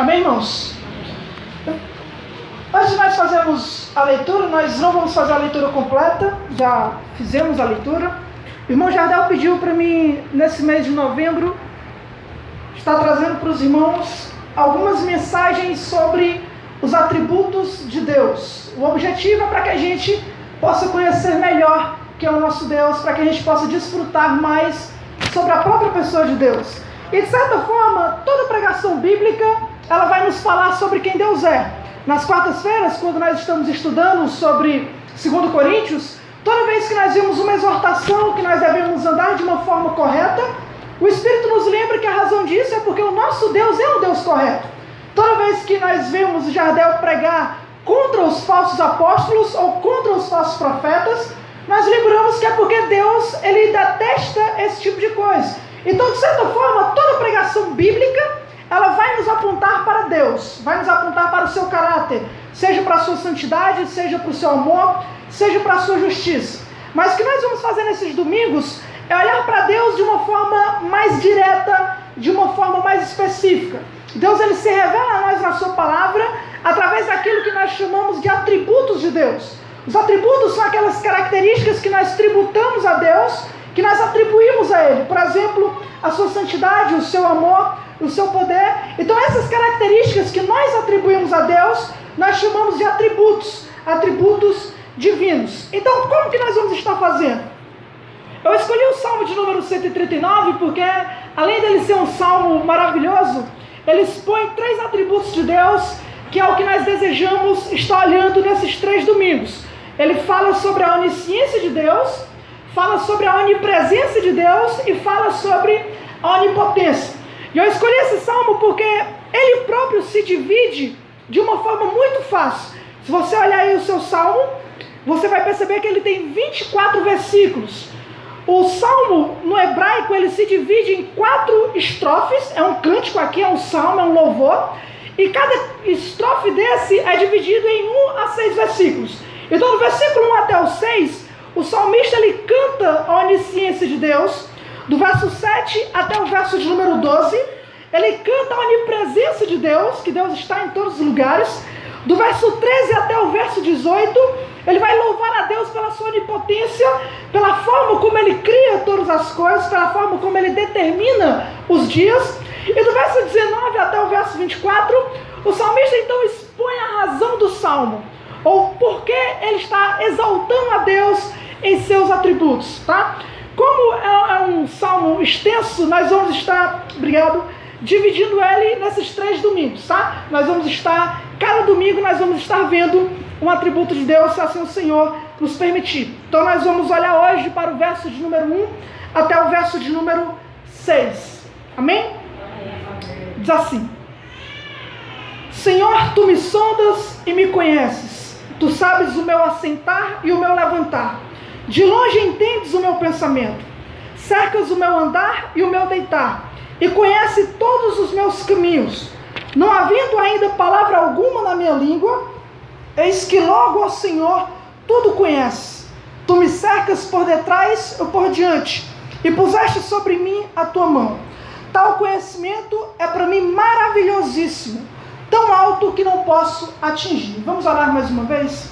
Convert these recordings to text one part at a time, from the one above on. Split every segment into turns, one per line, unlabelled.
Amém, irmãos? Antes de nós fazermos a leitura, nós não vamos fazer a leitura completa, já fizemos a leitura. O irmão Jardel pediu para mim, nesse mês de novembro, estar trazendo para os irmãos algumas mensagens sobre os atributos de Deus. O objetivo é para que a gente possa conhecer melhor quem é o nosso Deus, para que a gente possa desfrutar mais sobre a própria pessoa de Deus. E de certa forma, toda pregação bíblica, ela vai nos falar sobre quem Deus é. Nas quartas-feiras, quando nós estamos estudando sobre 2 Coríntios, toda vez que nós vimos uma exortação que nós devemos andar de uma forma correta, o Espírito nos lembra que a razão disso é porque o nosso Deus é um Deus correto. Toda vez que nós vemos o Jardel pregar contra os falsos apóstolos ou contra os falsos profetas, nós lembramos que é porque Deus, ele detesta esse tipo de coisa. Então, de certa forma, toda pregação bíblica, ela vai nos apontar para Deus, vai nos apontar para o seu caráter, seja para a sua santidade, seja para o seu amor, seja para a sua justiça. Mas o que nós vamos fazer nesses domingos é olhar para Deus de uma forma mais direta, de uma forma mais específica. Deus, ele se revela a nós na sua palavra através daquilo que nós chamamos de atributos de Deus. Os atributos são aquelas características que nós tributamos a Deus, que nós atribuímos a Ele. Por exemplo, a sua santidade, o seu amor, o seu poder. Então essas características que nós atribuímos a Deus, nós chamamos de atributos, atributos divinos. Então como que nós vamos estar fazendo? Eu escolhi o Salmo de número 139 porque, além dele ser um salmo maravilhoso, ele expõe 3 atributos de Deus, que é o que nós desejamos estar olhando nesses 3 domingos. Ele fala sobre a onisciência de Deus, fala sobre a onipresença de Deus e fala sobre a onipotência. E eu escolhi esse salmo porque ele próprio se divide de uma forma muito fácil. Se você olhar aí o seu salmo, você vai perceber que ele tem 24 versículos. O salmo, no hebraico, ele se divide em 4 estrofes. É um cântico aqui, é um salmo, é um louvor. E cada estrofe desse é dividido em 1 a 6 versículos. Então, do versículo 1 até o 6, o salmista ele canta a onisciência de Deus. Do verso 7 até o verso de número 12, ele canta a onipresença de Deus, que Deus está em todos os lugares. Do verso 13 até o verso 18, ele vai louvar a Deus pela sua onipotência, pela forma como ele cria todas as coisas, pela forma como ele determina os dias. E do verso 19 até o verso 24, o salmista então expõe a razão do salmo, ou por que ele está exaltando a Deus em seus atributos, tá? Como é um salmo extenso, nós vamos estar, dividindo ele nesses 3 domingos, tá? Nós vamos estar, cada domingo nós vamos estar vendo um atributo de Deus, se assim o Senhor nos permitir. Então nós vamos olhar hoje para o verso de número 1 até o verso de número 6. Amém? Diz assim: Senhor, tu me sondas e me conheces. Tu sabes o meu assentar e o meu levantar. De longe entendes o meu pensamento. Cercas o meu andar e o meu deitar. E conhece todos os meus caminhos. Não havendo ainda palavra alguma na minha língua, eis que logo, ó Senhor, tudo conheces. Tu me cercas por detrás ou por diante, e puseste sobre mim a tua mão. Tal conhecimento é para mim maravilhosíssimo, tão alto que não posso atingir. Vamos orar mais uma vez?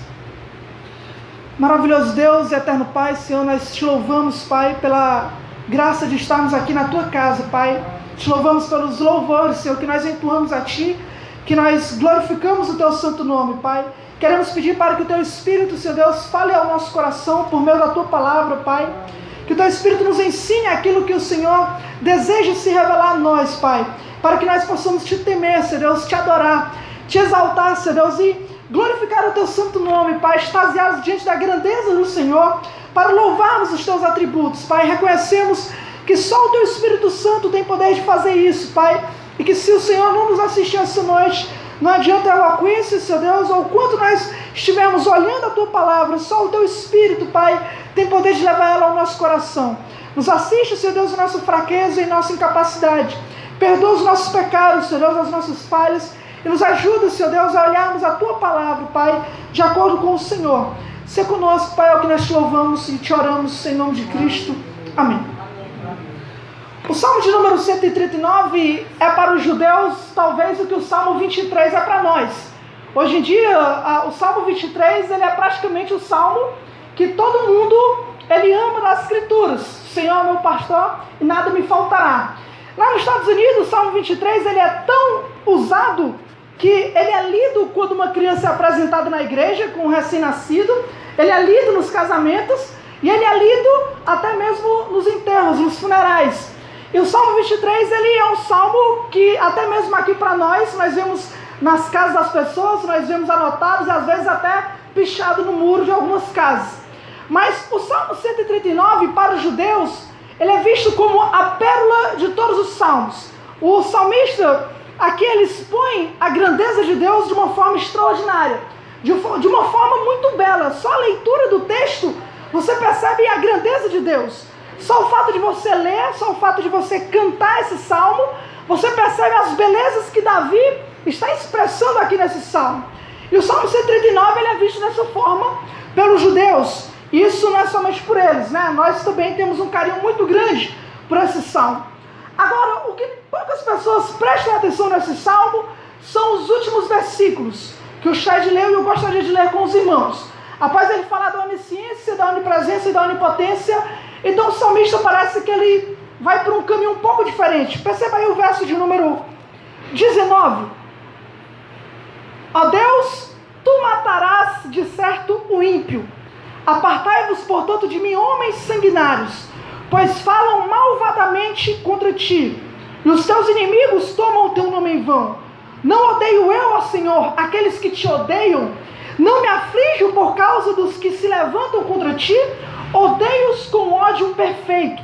Maravilhoso Deus e eterno Pai, Senhor, nós te louvamos, Pai, pela graça de estarmos aqui na tua casa, Pai. Te louvamos pelos louvores, Senhor, que nós entoamos a ti, que nós glorificamos o teu santo nome, Pai. Queremos pedir para que o teu Espírito, Senhor Deus, fale ao nosso coração por meio da tua palavra, Pai. Que o teu Espírito nos ensine aquilo que o Senhor deseja se revelar a nós, Pai. Para que nós possamos te temer, Senhor Deus, te adorar, te exaltar, Senhor Deus, e glorificar o teu santo nome, Pai, extasiados diante da grandeza do Senhor, para louvarmos os teus atributos, Pai. Reconhecemos que só o teu Espírito Santo tem poder de fazer isso, Pai, e que se o Senhor não nos assistir essa noite, não adianta a eloquência, Senhor Deus, ou quanto nós estivermos olhando a tua palavra, só o teu Espírito, Pai, tem poder de levar ela ao nosso coração. Nos assiste, Senhor Deus, em nossa fraqueza e em nossa incapacidade. Perdoa os nossos pecados, Senhor Deus, as nossas falhas, e nos ajuda, Senhor Deus, a olharmos a tua palavra, Pai, de acordo com o Senhor. Se conosco, Pai, é o que nós te louvamos e te oramos em nome de Cristo. Amém. O Salmo de número 139 é para os judeus talvez o que o Salmo 23 é para nós. Hoje em dia, o Salmo 23 ele é praticamente o Salmo que todo mundo ele ama nas Escrituras. Senhor é meu pastor e nada me faltará. Lá nos Estados Unidos, o Salmo 23 ele é tão usado que ele é lido quando uma criança é apresentada na igreja com um recém-nascido, ele é lido nos casamentos e ele é lido até mesmo nos enterros, nos funerais. E o Salmo 23 ele é um salmo que até mesmo aqui para nós vemos nas casas das pessoas, nós vemos anotados e às vezes até pichado no muro de algumas casas. Mas o Salmo 139 para os judeus, ele é visto como a pérola de todos os salmos. O salmista, aqui ele expõe a grandeza de Deus de uma forma extraordinária, de uma forma muito bela. Só a leitura do texto, você percebe a grandeza de Deus. Só o fato de você ler, só o fato de você cantar esse salmo, você percebe as belezas que Davi está expressando aqui nesse salmo. E o Salmo 139 ele é visto dessa forma pelos judeus. Isso não é somente por eles, né? Nós também temos um carinho muito grande por esse salmo. Agora, o que poucas pessoas prestam atenção nesse salmo são os últimos versículos que o Chad leu e eu gostaria de ler com os irmãos. Após ele falar da onisciência, da onipresença e da onipotência, então o salmista parece que ele vai por um caminho um pouco diferente. Perceba aí o verso de número 19. Ó Deus, tu matarás de certo o ímpio. Apartai-vos, portanto, de mim, homens sanguinários, pois falam malvadamente contra ti, e os teus inimigos tomam o teu nome em vão. Não odeio eu, ó Senhor, aqueles que te odeiam, não me aflijo por causa dos que se levantam contra ti, odeio-os com ódio perfeito,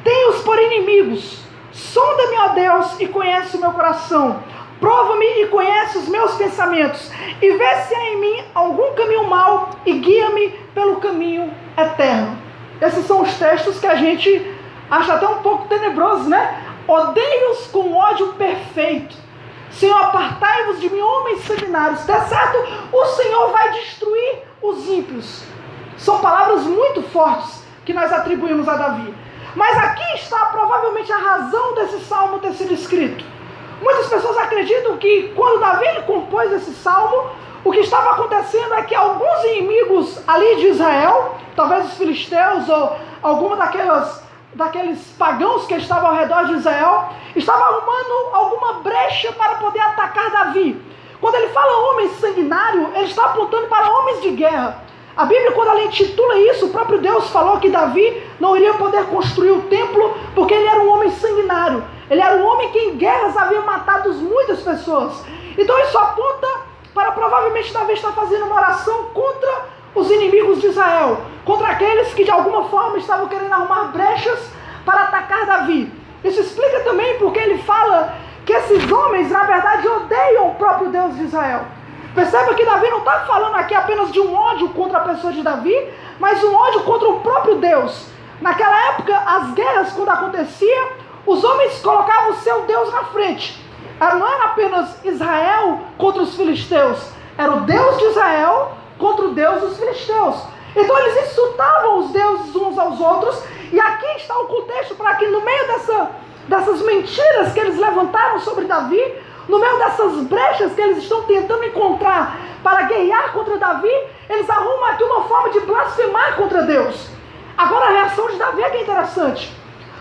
tenho-os por inimigos. Sonda-me, ó Deus, e conhece o meu coração, prova-me e conhece os meus pensamentos, e vê se há em mim algum caminho mau, e guia-me pelo caminho eterno. Esses são os textos que a gente acha até um pouco tenebroso, né? Odeio-os com ódio perfeito. Senhor, apartai-vos de mim, homens sanguinários. Tá certo? O Senhor vai destruir os ímpios. São palavras muito fortes que nós atribuímos a Davi. Mas aqui está provavelmente a razão desse salmo ter sido escrito. Muitas pessoas acreditam que quando Davi ele compôs esse salmo, o que estava acontecendo é que alguns inimigos ali de Israel, talvez os filisteus ou alguma daqueles pagãos que estavam ao redor de Israel, estavam arrumando alguma brecha para poder atacar Davi. Quando ele fala homem sanguinário, ele está apontando para homens de guerra. A Bíblia, quando ela intitula isso, o próprio Deus falou que Davi não iria poder construir o templo porque ele era um homem sanguinário. Ele era um homem que em guerras havia matado muitas pessoas. Então isso aponta para provavelmente Davi estar fazendo uma oração contra os inimigos de Israel, contra aqueles que de alguma forma estavam querendo arrumar brechas para atacar Davi. Isso explica também porque ele fala que esses homens na verdade odeiam o próprio Deus de Israel. Perceba que Davi não está falando aqui apenas de um ódio contra a pessoa de Davi, mas um ódio contra o próprio Deus. Naquela época, as guerras quando acontecia, os homens colocavam o seu Deus na frente. Não era apenas Israel contra os filisteus, era o Deus de Israel contra o Deus dos filisteus. Então eles insultavam os deuses uns aos outros, e aqui está o contexto para que no meio dessas mentiras que eles levantaram sobre Davi, no meio dessas brechas que eles estão tentando encontrar para guerrear contra Davi, eles arrumam aqui uma forma de blasfemar contra Deus. Agora a reação de Davi é que é interessante.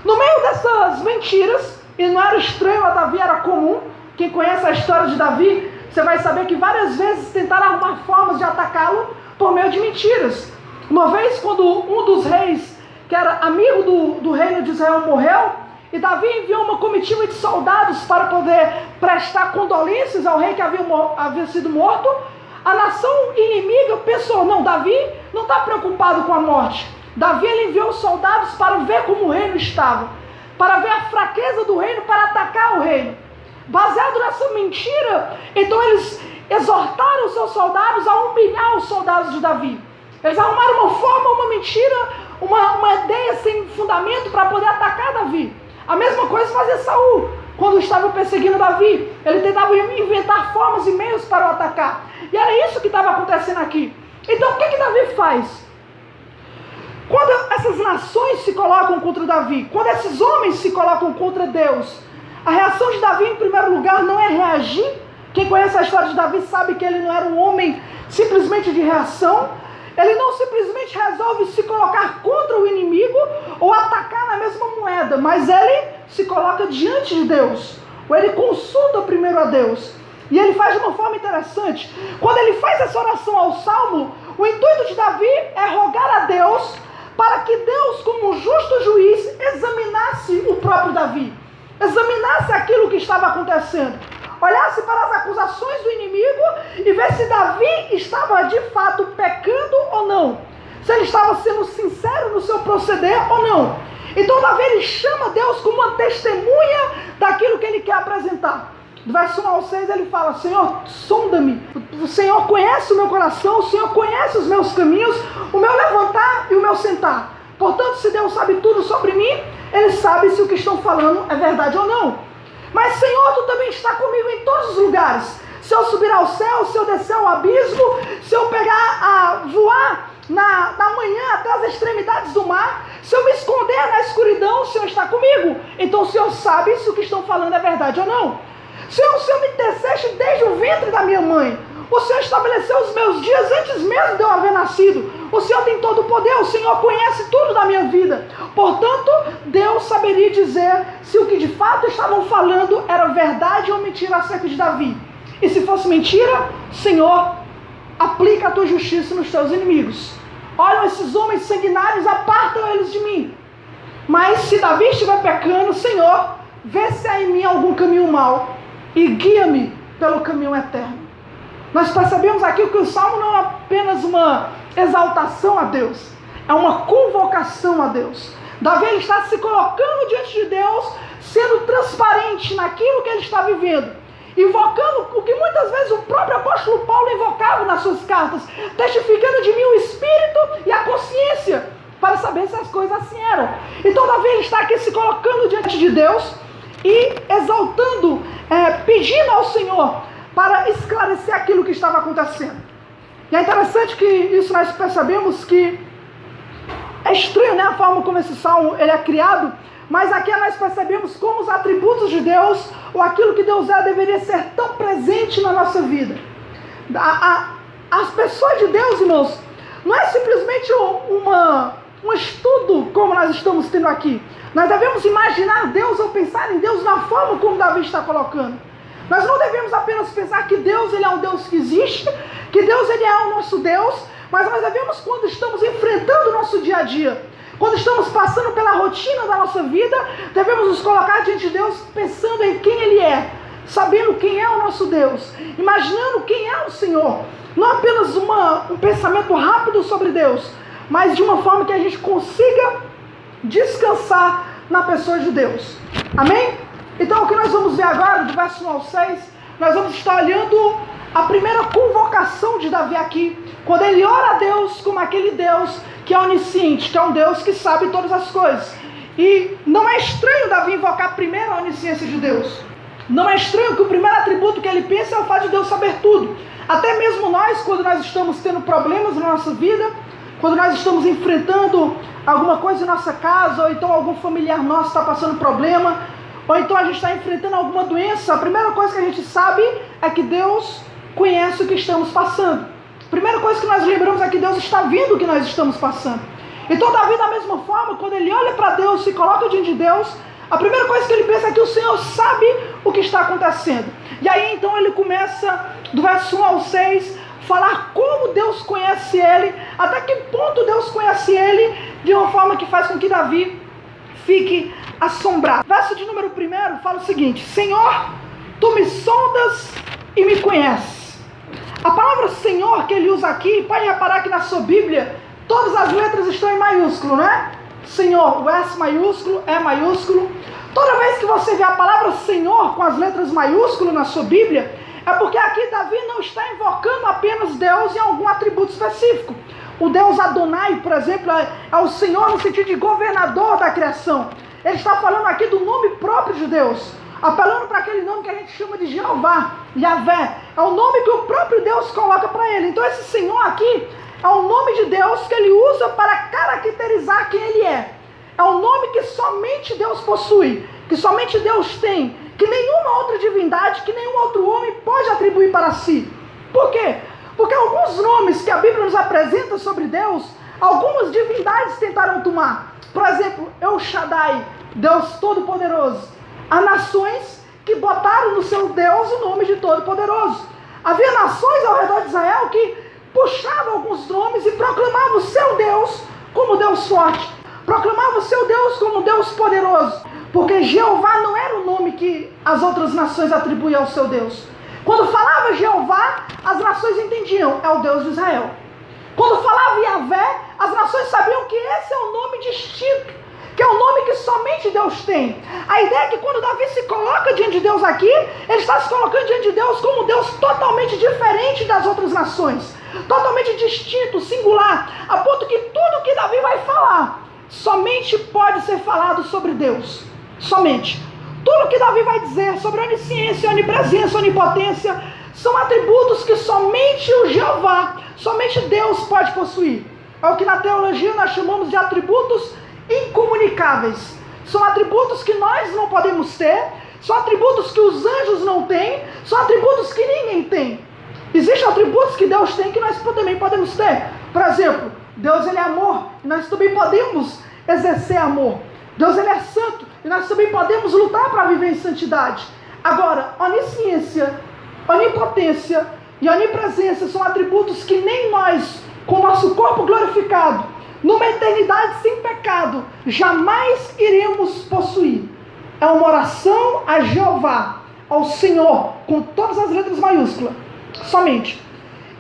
No meio dessas mentiras, e não era estranho a Davi, era comum. Quem conhece a história de Davi, você vai saber que várias vezes tentaram arrumar formas de atacá-lo por meio de mentiras. Uma vez, quando um dos reis, que era amigo do reino de Israel, morreu, e Davi enviou uma comitiva de soldados para poder prestar condolências ao rei que havia sido morto, a nação inimiga pensou, não, Davi não está preocupado com a morte. Davi ele enviou soldados para ver como o reino estava, para ver a fraqueza do reino, para atacar o reino. Baseado nessa mentira, então eles exortaram os seus soldados a humilhar os soldados de Davi. Eles arrumaram uma forma, uma mentira, uma ideia sem fundamento para poder atacar Davi. A mesma coisa fazia Saul quando estava perseguindo Davi. Ele tentava inventar formas e meios para o atacar. E era isso que estava acontecendo aqui. Então o que Davi faz? Quando essas nações se colocam contra Davi, quando esses homens se colocam contra Deus, a reação de Davi, em primeiro lugar, não é reagir. Quem conhece a história de Davi sabe que ele não era um homem simplesmente de reação. Ele não simplesmente resolve se colocar contra o inimigo ou atacar na mesma moeda, mas ele se coloca diante de Deus, ou ele consulta primeiro a Deus. E ele faz de uma forma interessante. Quando ele faz essa oração ao Salmo, o intuito de Davi é rogar a Deus para que Deus, como um justo juiz, examinasse o próprio Davi, examinasse aquilo que estava acontecendo, olhasse para as acusações do inimigo e ver se Davi estava de fato pecando ou não, se ele estava sendo sincero no seu proceder ou não. Então Davi, ele chama Deus como uma testemunha daquilo que ele quer apresentar. Do verso 1 ao 6 ele fala: Senhor, sonda-me, o Senhor conhece o meu coração, o Senhor conhece os meus caminhos, o meu levantar e o meu sentar. Portanto, se Deus sabe tudo sobre mim, Ele sabe se o que estão falando é verdade ou não. Mas Senhor, Tu também está comigo em todos os lugares. Se eu subir ao céu, se eu descer ao abismo, se eu pegar a voar na manhã até as extremidades do mar, se eu me esconder na escuridão, o Senhor está comigo. Então o Senhor sabe se o que estão falando é verdade ou não. Senhor, o Senhor me teceste desde o ventre da minha mãe. O Senhor estabeleceu os meus dias antes mesmo de eu haver nascido. O Senhor tem todo o poder, o Senhor conhece tudo da minha vida. Portanto, Deus saberia dizer se o que de fato estavam falando era verdade ou mentira acerca de Davi. E se fosse mentira, Senhor, aplica a tua justiça nos teus inimigos. Olham esses homens sanguinários, apartam eles de mim. Mas se Davi estiver pecando, Senhor, vê se há em mim algum caminho mau e guia-me pelo caminho eterno. Nós percebemos aqui que o Salmo não é apenas uma exaltação a Deus, é uma convocação a Deus. Davi, ele está se colocando diante de Deus, sendo transparente naquilo que ele está vivendo, invocando o que muitas vezes o próprio apóstolo Paulo invocava nas suas cartas, testificando de mim o espírito e a consciência, para saber se as coisas assim eram. Então Davi, ele está aqui se colocando diante de Deus e exaltando, pedindo ao Senhor para esclarecer aquilo que estava acontecendo. E é interessante que isso nós percebemos que é estranho, né, a forma como esse salmo ele é criado, mas aqui nós percebemos como os atributos de Deus, ou aquilo que Deus é, deveria ser tão presente na nossa vida. As pessoas de Deus, irmãos, não é simplesmente um estudo como nós estamos tendo aqui. Nós devemos imaginar Deus ou pensar em Deus na forma como Davi está colocando. Nós não devemos apenas pensar que Deus ele é um Deus que existe, que Deus ele é o nosso Deus, mas nós devemos, quando estamos enfrentando o nosso dia a dia, quando estamos passando pela rotina da nossa vida, devemos nos colocar diante de Deus pensando em quem Ele é, sabendo quem é o nosso Deus, imaginando quem é o Senhor. Não apenas um pensamento rápido sobre Deus, mas de uma forma que a gente consiga descansar na pessoa de Deus. Amém? Então o que nós vamos ver agora, do verso 1 ao 6, nós vamos estar olhando a primeira convocação de Davi aqui, quando ele ora a Deus como aquele Deus que é onisciente, que é um Deus que sabe todas as coisas. E não é estranho Davi invocar primeiro a onisciência de Deus. Não é estranho que o primeiro atributo que ele pensa é o fato de Deus saber tudo. Até mesmo nós, quando nós estamos tendo problemas na nossa vida, quando nós estamos enfrentando alguma coisa em nossa casa, ou então algum familiar nosso está passando problema, ou então a gente está enfrentando alguma doença, a primeira coisa que a gente sabe é que Deus conhece o que estamos passando. A primeira coisa que nós lembramos é que Deus está vendo o que nós estamos passando. Então Davi, da mesma forma, quando ele olha para Deus, se coloca diante de Deus, a primeira coisa que ele pensa é que o Senhor sabe o que está acontecendo. E aí então ele começa, do verso 1 ao 6, falar como Deus conhece ele, até que ponto Deus conhece ele, de uma forma que faz com que Davi fique assombrado. Verso de número 1 fala o seguinte: Senhor, Tu me sondas e me conheces. A palavra Senhor que ele usa aqui, pode reparar que na sua Bíblia, todas as letras estão em maiúsculo, né? Senhor, o S maiúsculo, E maiúsculo. Toda vez que você vê a palavra Senhor com as letras maiúsculo na sua Bíblia, é porque aqui Davi não está invocando apenas Deus em algum atributo específico. O Deus Adonai, por exemplo, é o Senhor no sentido de governador da criação. Ele está falando aqui do nome próprio de Deus, apelando para aquele nome que a gente chama de Jeová, Yahvé. É o nome que o próprio Deus coloca para ele. Então esse Senhor aqui É o nome de Deus que ele usa para caracterizar quem ele é. É um nome que somente Deus possui, que somente Deus tem, que nenhuma outra divindade, que nenhum outro homem pode atribuir para si. Por quê? Porque alguns nomes que a Bíblia nos apresenta sobre Deus, algumas divindades tentaram tomar. Por exemplo, El Shaddai, Deus Todo-Poderoso. Há nações que botaram no seu Deus o nome de Todo-Poderoso. Havia nações ao redor de Israel que puxavam alguns nomes e proclamavam o seu Deus como Deus forte. Proclamavam o seu Deus como Deus poderoso. Porque Jeová não era o nome que as outras nações atribuíam ao seu Deus. Quando falava Jeová, as nações entendiam, é o Deus de Israel. Quando falava Yahvé, as nações sabiam que esse é um nome distinto, que é um nome que somente Deus tem. A ideia é que quando Davi se coloca diante de Deus aqui, ele está se colocando diante de Deus como um Deus totalmente diferente das outras nações, totalmente distinto, singular, a ponto que tudo que Davi vai falar, somente pode ser falado sobre Deus. Somente. Tudo que Davi vai dizer sobre onisciência, onipresença, onipotência, são atributos que somente o Jeová, somente Deus pode possuir. É o que na teologia nós chamamos de atributos incomunicáveis. São atributos que nós não podemos ter, são atributos que os anjos não têm, são atributos que ninguém tem. Existem atributos que Deus tem que nós também podemos ter. Por exemplo, Deus ele é amor, e nós também podemos exercer amor. Deus ele é santo, e nós também podemos lutar para viver em santidade. Agora, onisciência, onipotência e onipresença são atributos que nem nós, com o nosso corpo glorificado, numa eternidade sem pecado, jamais iremos possuir. É uma oração a Jeová, ao Senhor, com todas as letras maiúsculas, somente.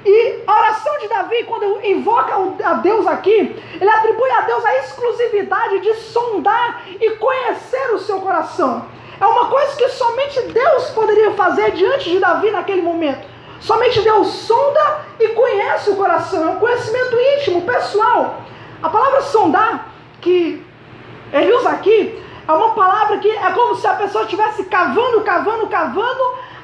E a oração de Davi, quando invoca a Deus aqui, ele atribui a Deus a exclusividade de sondar e conhecer o seu coração. É uma coisa que somente Deus poderia fazer diante de Davi naquele momento. Somente Deus sonda e conhece o coração. É um conhecimento íntimo, pessoal. A palavra sondar, que ele usa aqui, é uma palavra que é como se a pessoa estivesse cavando,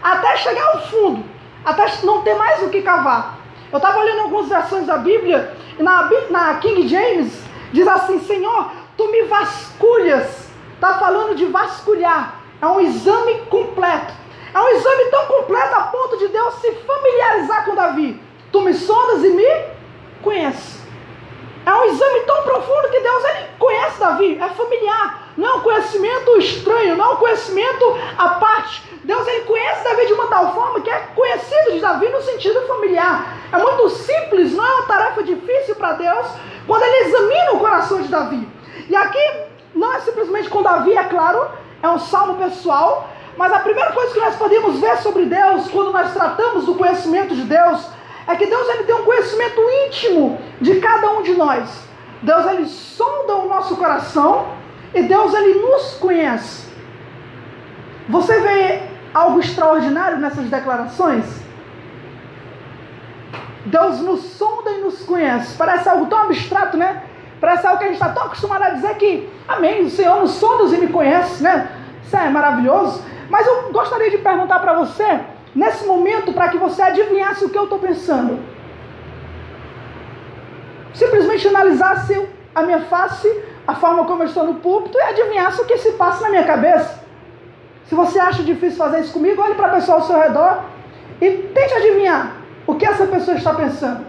até chegar ao fundo, até não ter mais o que cavar. Eu estava olhando algumas versões da Bíblia, e na King James, diz assim: Senhor, tu me vasculhas. Está falando de vasculhar. É um exame completo. É um exame tão completo a ponto de Deus se familiarizar com Davi. Tu me sondas e me conheces. É um exame tão profundo que Deus ele conhece Davi. É familiar. Não é um conhecimento estranho, não é um conhecimento à parte. Deus ele conhece Davi de uma tal forma que é conhecido de Davi no sentido familiar. É muito simples, não é uma tarefa difícil para Deus quando ele examina o coração de Davi. E aqui, não é simplesmente com Davi, é claro, é um salmo pessoal, mas a primeira coisa que nós podemos ver sobre Deus, quando nós tratamos do conhecimento de Deus, é que Deus ele tem um conhecimento íntimo de cada um de nós. Deus ele sonda o nosso coração e Deus ele nos conhece. Você vê algo extraordinário nessas declarações? Deus nos sonda e nos conhece. Parece algo tão abstrato, né? Parece algo que a gente está tão acostumado a dizer que, amém, o Senhor nos sonda e me conhece, né? Isso é maravilhoso. Mas eu gostaria de perguntar para você, nesse momento, para que você adivinhasse o que eu estou pensando. Simplesmente analisasse a minha face, a forma como eu estou no púlpito, e adivinhasse o que se passa na minha cabeça. Se você acha difícil fazer isso comigo, olhe para a pessoa ao seu redor e tente adivinhar o que essa pessoa está pensando.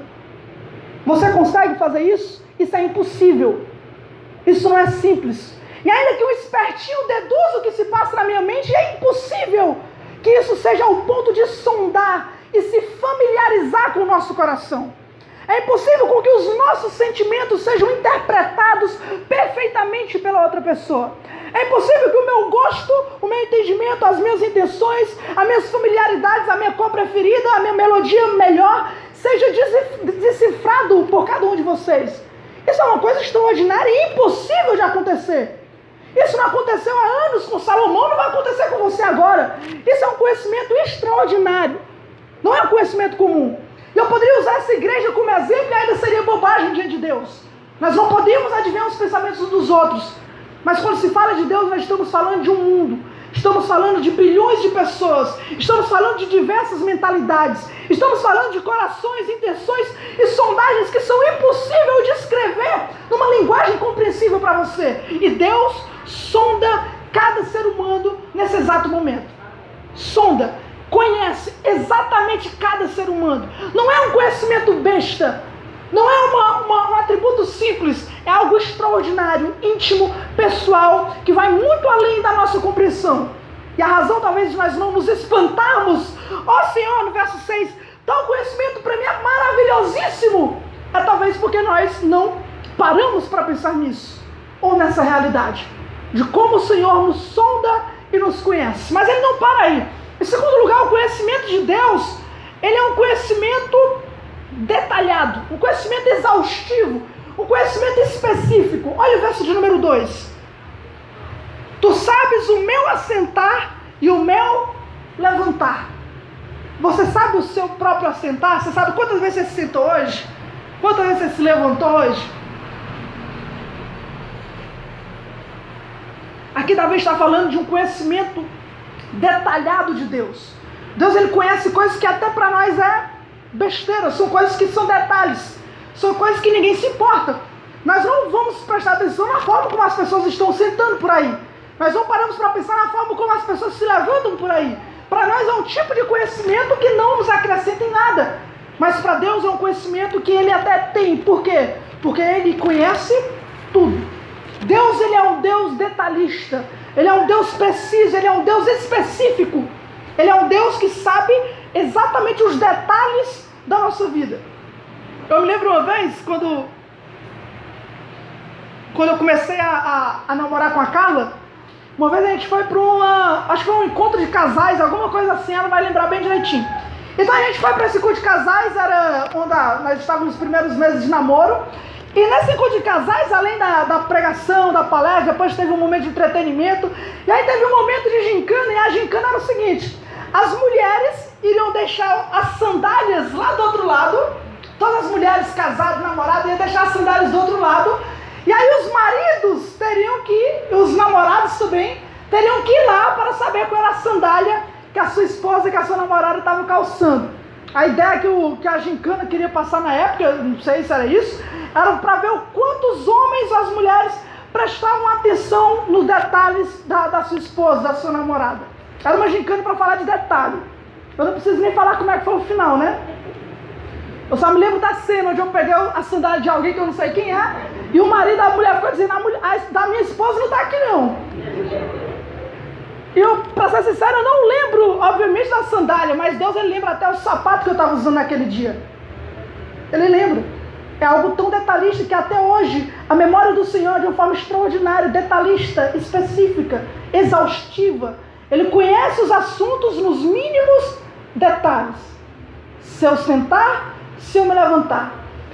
Você consegue fazer isso? Isso é impossível. Isso não é simples. E ainda que um espertinho deduza o que se passa na minha mente, é impossível que isso seja o ponto de sondar e se familiarizar com o nosso coração. É impossível com que os nossos sentimentos sejam interpretados perfeitamente pela outra pessoa. É impossível que o meu gosto, o meu entendimento, as minhas intenções, as minhas familiaridades, a minha cor preferida, a minha melodia melhor, seja decifrado por cada um de vocês. Isso é uma coisa extraordinária e impossível de acontecer. Isso não aconteceu há anos com Salomão, não vai acontecer com você agora. Isso é um conhecimento extraordinário. Não é um conhecimento comum. Eu poderia usar essa igreja como exemplo e ainda seria bobagem diante de Deus. Nós não podemos adivinhar os pensamentos uns dos outros. Mas quando se fala de Deus, nós estamos falando de um mundo Estamos falando de bilhões de pessoas. Estamos falando de diversas mentalidades. Estamos falando de corações, intenções e sondagens que são impossíveis de escrever numa linguagem compreensível para você. E Deus sonda cada ser humano nesse exato momento. Sonda, conhece exatamente cada ser humano. Não é um conhecimento besta. Não é um atributo simples. É algo extraordinário, íntimo, pessoal, que vai muito além da nossa compreensão. E a razão talvez de nós não nos espantarmos, ó Senhor, no verso 6, tal conhecimento para mim é maravilhosíssimo, é talvez porque nós não paramos para pensar nisso, ou nessa realidade, de como o Senhor nos sonda e nos conhece. Mas Ele não para aí. Em segundo lugar, o conhecimento de Deus, ele é um conhecimento detalhado, um conhecimento exaustivo, um conhecimento específico. Olha o verso de número 2. Tu sabes o meu assentar e o meu levantar. Você sabe o seu próprio assentar? Você sabe quantas vezes você se sentou hoje? Quantas vezes você se levantou hoje? Aqui Davi está falando de um conhecimento detalhado de Deus. Deus, ele conhece coisas que até para nós é besteira, são coisas que são detalhes, são coisas que ninguém se importa. Nós não vamos prestar atenção na forma como as pessoas estão sentando por aí. Nós não paramos para pensar na forma como as pessoas se levantam por aí. Para nós é um tipo de conhecimento que não nos acrescenta em nada. Mas para Deus é um conhecimento que Ele até tem. Por quê? Porque Ele conhece tudo. Deus, Ele é um Deus detalhista. Ele é um Deus preciso, Ele é um Deus específico. Ele é um Deus que sabe exatamente os detalhes da nossa vida. Eu me lembro uma vez, quando eu comecei a namorar com a Carla, uma vez a gente foi para acho que foi um encontro de casais, alguma coisa assim, ela vai lembrar bem direitinho. Então a gente foi para esse encontro de casais, era onde nós estávamos nos primeiros meses de namoro. E nesse encontro de casais, além da pregação, da palestra, depois teve um momento de entretenimento, e aí teve um momento de gincana, e a gincana era o seguinte: as mulheres iriam deixar as sandálias lá do outro lado, todas as mulheres casadas, namoradas, iam deixar as sandálias do outro lado, e aí os maridos teriam que ir, os namorados também, teriam que ir lá para saber qual era a sandália que a sua esposa, que a sua namorada estavam calçando. A ideia que a gincana queria passar na época, não sei se era isso, era para ver o quantos homens ou as mulheres prestavam atenção nos detalhes da sua esposa, da sua namorada. Era uma gincana para falar de detalhe. Eu não preciso nem falar como é que foi o final, né? Eu só me lembro da cena onde eu peguei a sandália de alguém que eu não sei quem é, e o marido da mulher ficou dizendo: a da minha esposa não está aqui não. E eu, para ser sincero, eu não lembro, obviamente, da sandália, mas Deus, Ele lembra até o sapato que eu estava usando naquele dia. Ele lembra. É algo tão detalhista que até hoje a memória do Senhor é de uma forma extraordinária, detalhista, específica, exaustiva. Ele conhece os assuntos nos mínimos detalhes. Se eu sentar, se eu me levantar.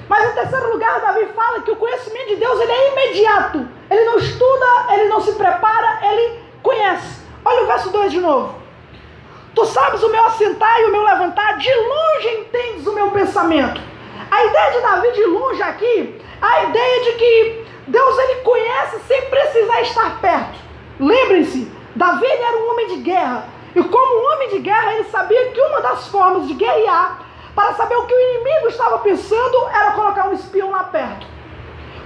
Mas em terceiro lugar, Davi fala que o conhecimento de Deus, ele é imediato. Ele não estuda, ele não se prepara, ele conhece. Olha o verso 2 de novo. Tu sabes o meu assentar e o meu levantar, de longe entendes o meu pensamento. A ideia de Davi de longe aqui, a ideia de que Deus, ele conhece sem precisar estar perto. Lembrem-se, Davi, ele era um homem de guerra. E como um homem de guerra, ele sabia que uma das formas de guerrear, para saber o que o inimigo estava pensando, era colocar um espião lá perto.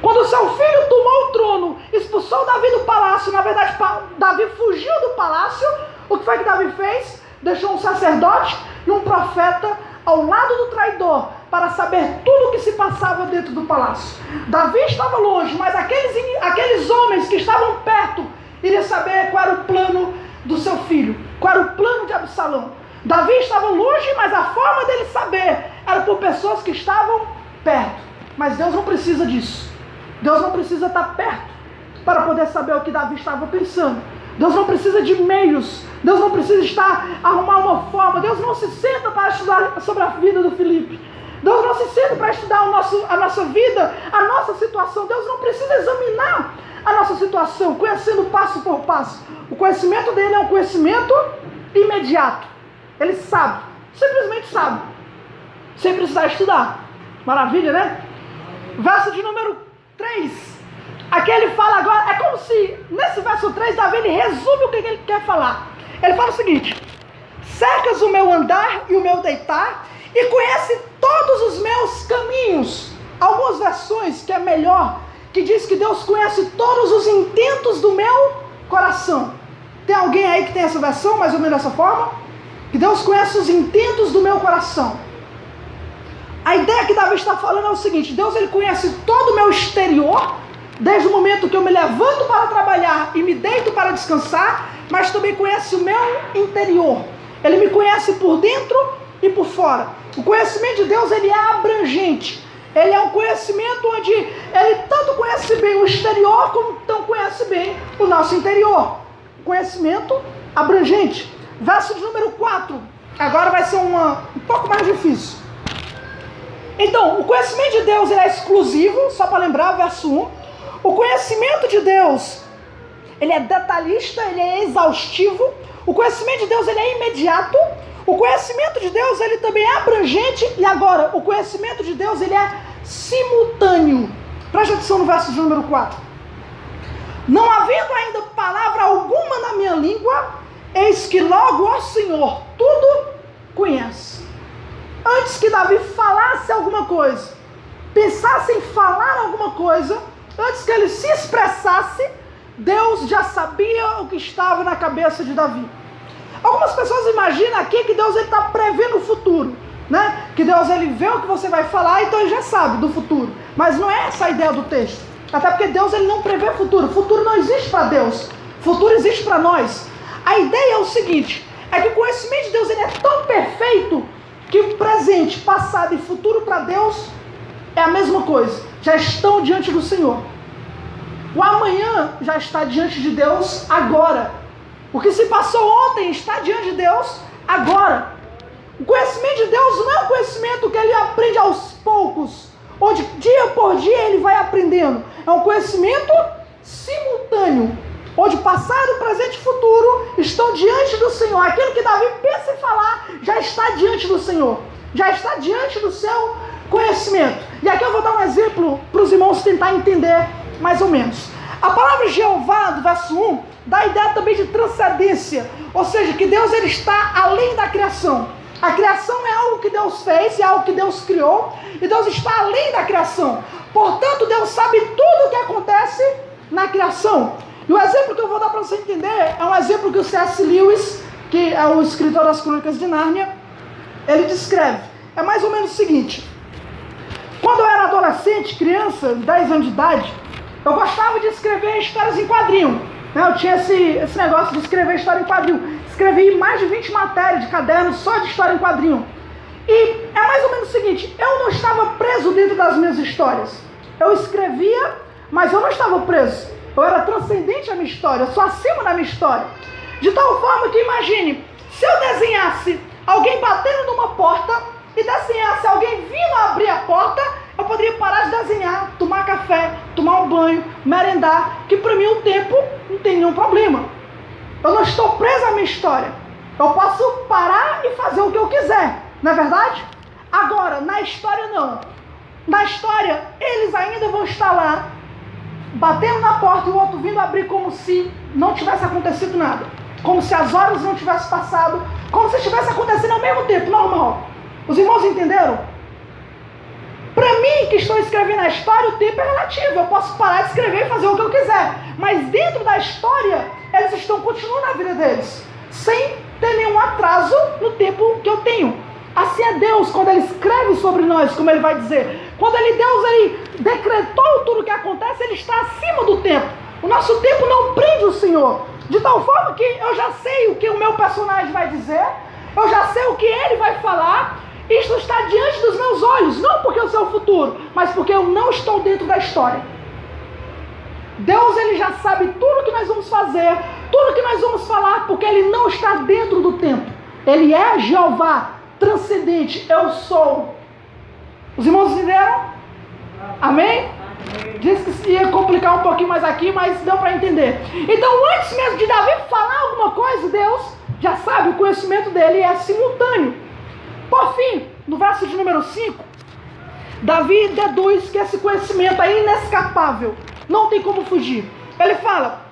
Quando seu filho tomou o trono, expulsou Davi do palácio, na verdade Davi fugiu do palácio, o que foi que Davi fez? Deixou um sacerdote e um profeta ao lado do traidor, para saber tudo o que se passava dentro do palácio. Davi estava longe, mas aqueles homens que estavam perto, iriam saber qual era o plano do seu filho, qual era o plano de Absalão. Davi estava longe, mas a forma dele saber era por pessoas que estavam perto. Mas Deus não precisa disso. Deus não precisa estar perto para poder saber o que Davi estava pensando. Deus não precisa de meios. Deus não precisa arrumar uma forma. Deus não se senta para estudar sobre a vida do Felipe. Deus não se senta para estudar a nossa vida, a nossa situação. Deus não precisa examinar a nossa situação, conhecendo passo por passo. O conhecimento dele é um conhecimento imediato. Ele sabe, simplesmente sabe, sem precisar estudar. Maravilha, né? Verso de número 3. Aqui ele fala agora, é como se, nesse verso 3, Davi ele resume o que ele quer falar. Ele fala o seguinte: cercas o meu andar e o meu deitar, e conhece todos os meus caminhos. Algumas versões que é melhor, que diz que Deus conhece todos os intentos do meu coração. Tem alguém aí que tem essa versão, mais ou menos dessa forma? Que Deus conhece os intentos do meu coração. A ideia que Davi está falando é o seguinte: Deus ele conhece todo o meu exterior, desde o momento que eu me levanto para trabalhar e me deito para descansar, mas também conhece o meu interior. Ele me conhece por dentro e por fora. O conhecimento de Deus ele é abrangente. Ele é um conhecimento onde ele tanto conhece bem o exterior, como tão conhece bem o nosso interior. Conhecimento abrangente. Verso de número 4. Agora vai ser um pouco mais difícil. Então, o conhecimento de Deus ele é exclusivo, só para lembrar, verso 1. O conhecimento de Deus, ele é detalhista, ele é exaustivo. O conhecimento de Deus, ele é imediato. O conhecimento de Deus, ele também é abrangente. E agora, o conhecimento de Deus, ele é simultâneo. Preste atenção no verso de número 4. Não havendo ainda palavra alguma na minha língua, eis que logo, ó Senhor, tudo conhece. Antes que Davi falasse alguma coisa, pensasse em falar alguma coisa, antes que ele se expressasse, Deus já sabia o que estava na cabeça de Davi. Algumas pessoas imaginam aqui que Deus está prevendo o futuro, né? Que Deus ele vê o que você vai falar, então ele já sabe do futuro. Mas não é essa a ideia do texto. Até porque Deus ele não prevê futuro. Futuro não existe para Deus. Futuro existe para nós. A ideia é o seguinte: é que o conhecimento de Deus ele é tão perfeito que o presente, passado e futuro para Deus é a mesma coisa. Já estão diante do Senhor. O amanhã já está diante de Deus agora. O que se passou ontem está diante de Deus agora. O conhecimento de Deus não é um conhecimento que ele aprende aos poucos, onde dia por dia ele vai aprendendo. É um conhecimento simultâneo, onde passado, presente e futuro estão diante do Senhor. Aquilo que Davi pensa em falar já está diante do Senhor, já está diante do seu conhecimento. E aqui eu vou dar um exemplo para os irmãos tentar entender mais ou menos. A palavra Jeová, do verso 1, dá a ideia também de transcendência, ou seja, que Deus ele está além da criação. A criação é algo que Deus fez, é algo que Deus criou, e Deus está além da criação. Portanto, Deus sabe tudo o que acontece na criação. E o exemplo que eu vou dar para você entender é um exemplo que o C.S. Lewis, que é o escritor das Crônicas de Nárnia, ele descreve. É mais ou menos o seguinte: quando eu era adolescente, criança, 10 anos de idade, eu gostava de escrever histórias em quadrinho. Eu tinha esse negócio de escrever história em quadrinho. Escrevi mais de 20 matérias de cadernos só de história em quadrinho. E é mais ou menos o seguinte: eu não estava preso dentro das minhas histórias. Eu escrevia, mas eu não estava preso. Eu era transcendente à minha história, eu sou acima da minha história. De tal forma que, imagine, se eu desenhasse alguém batendo numa porta e desenhasse alguém vindo abrir a porta, eu poderia parar de desenhar, tomar café, tomar um banho, merendar, que para mim o tempo não tem nenhum problema. Eu não estou preso à minha história. Eu posso parar e fazer o que eu quiser, não é verdade? Agora, na história não. Na história, eles ainda vão estar lá, batendo na porta e o outro vindo abrir como se não tivesse acontecido nada. Como se as horas não tivessem passado, como se estivesse acontecendo ao mesmo tempo, normal. Os irmãos entenderam? Para mim, que estou escrevendo a história, o tempo é relativo. Eu posso parar de escrever e fazer o que eu quiser. Mas dentro da história, eles continuam na vida deles, sem ter nenhum atraso no tempo que eu tenho. Assim é Deus, quando Ele escreve sobre nós, como Ele vai dizer. Quando Deus decretou tudo o que acontece, Ele está acima do tempo. O nosso tempo não prende o Senhor. De tal forma que eu já sei o que o meu personagem vai dizer, eu já sei o que ele vai falar. Isto está diante dos meus olhos, não porque eu sei o futuro, mas porque eu não estou dentro da história. Deus ele já sabe tudo que nós vamos fazer, tudo que nós vamos falar, porque Ele não está dentro do tempo. Ele é Jeová, transcendente, eu sou. Os irmãos entenderam? Amém? Disse que ia complicar um pouquinho mais aqui, mas deu para entender. Então, antes mesmo de Davi falar alguma coisa, Deus já sabe, o conhecimento dele é simultâneo. Por fim, no verso de número 5, Davi deduz que esse conhecimento é inescapável. Não tem como fugir. Ele fala: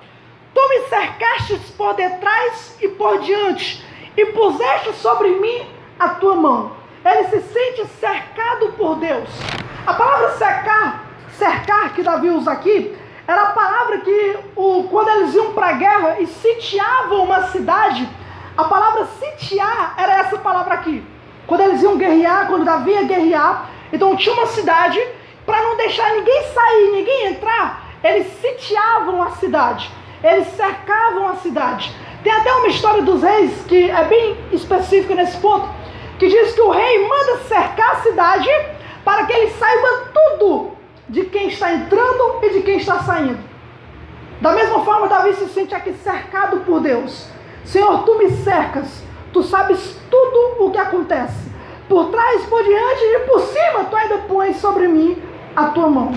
tu me cercastes por detrás e por diante, e puseste sobre mim a tua mão. Ele se sente cercado por Deus. A palavra cercar que Davi usa aqui, era a palavra que, quando eles iam para a guerra e sitiavam uma cidade, a palavra sitiar era essa palavra aqui. Quando eles iam guerrear, quando Davi ia guerrear, então tinha uma cidade, para não deixar ninguém sair, ninguém entrar, eles sitiavam a cidade, eles cercavam a cidade. Tem até uma história dos reis, que é bem específica nesse ponto, que diz que o rei manda cercar a cidade, para que ele saiba tudo de quem está entrando e de quem está saindo. Da mesma forma, Davi se sente aqui cercado por Deus. Senhor, tu me cercas, tu sabes tudo o que acontece, por trás, por diante e por cima, tu ainda pões sobre mim a tua mão.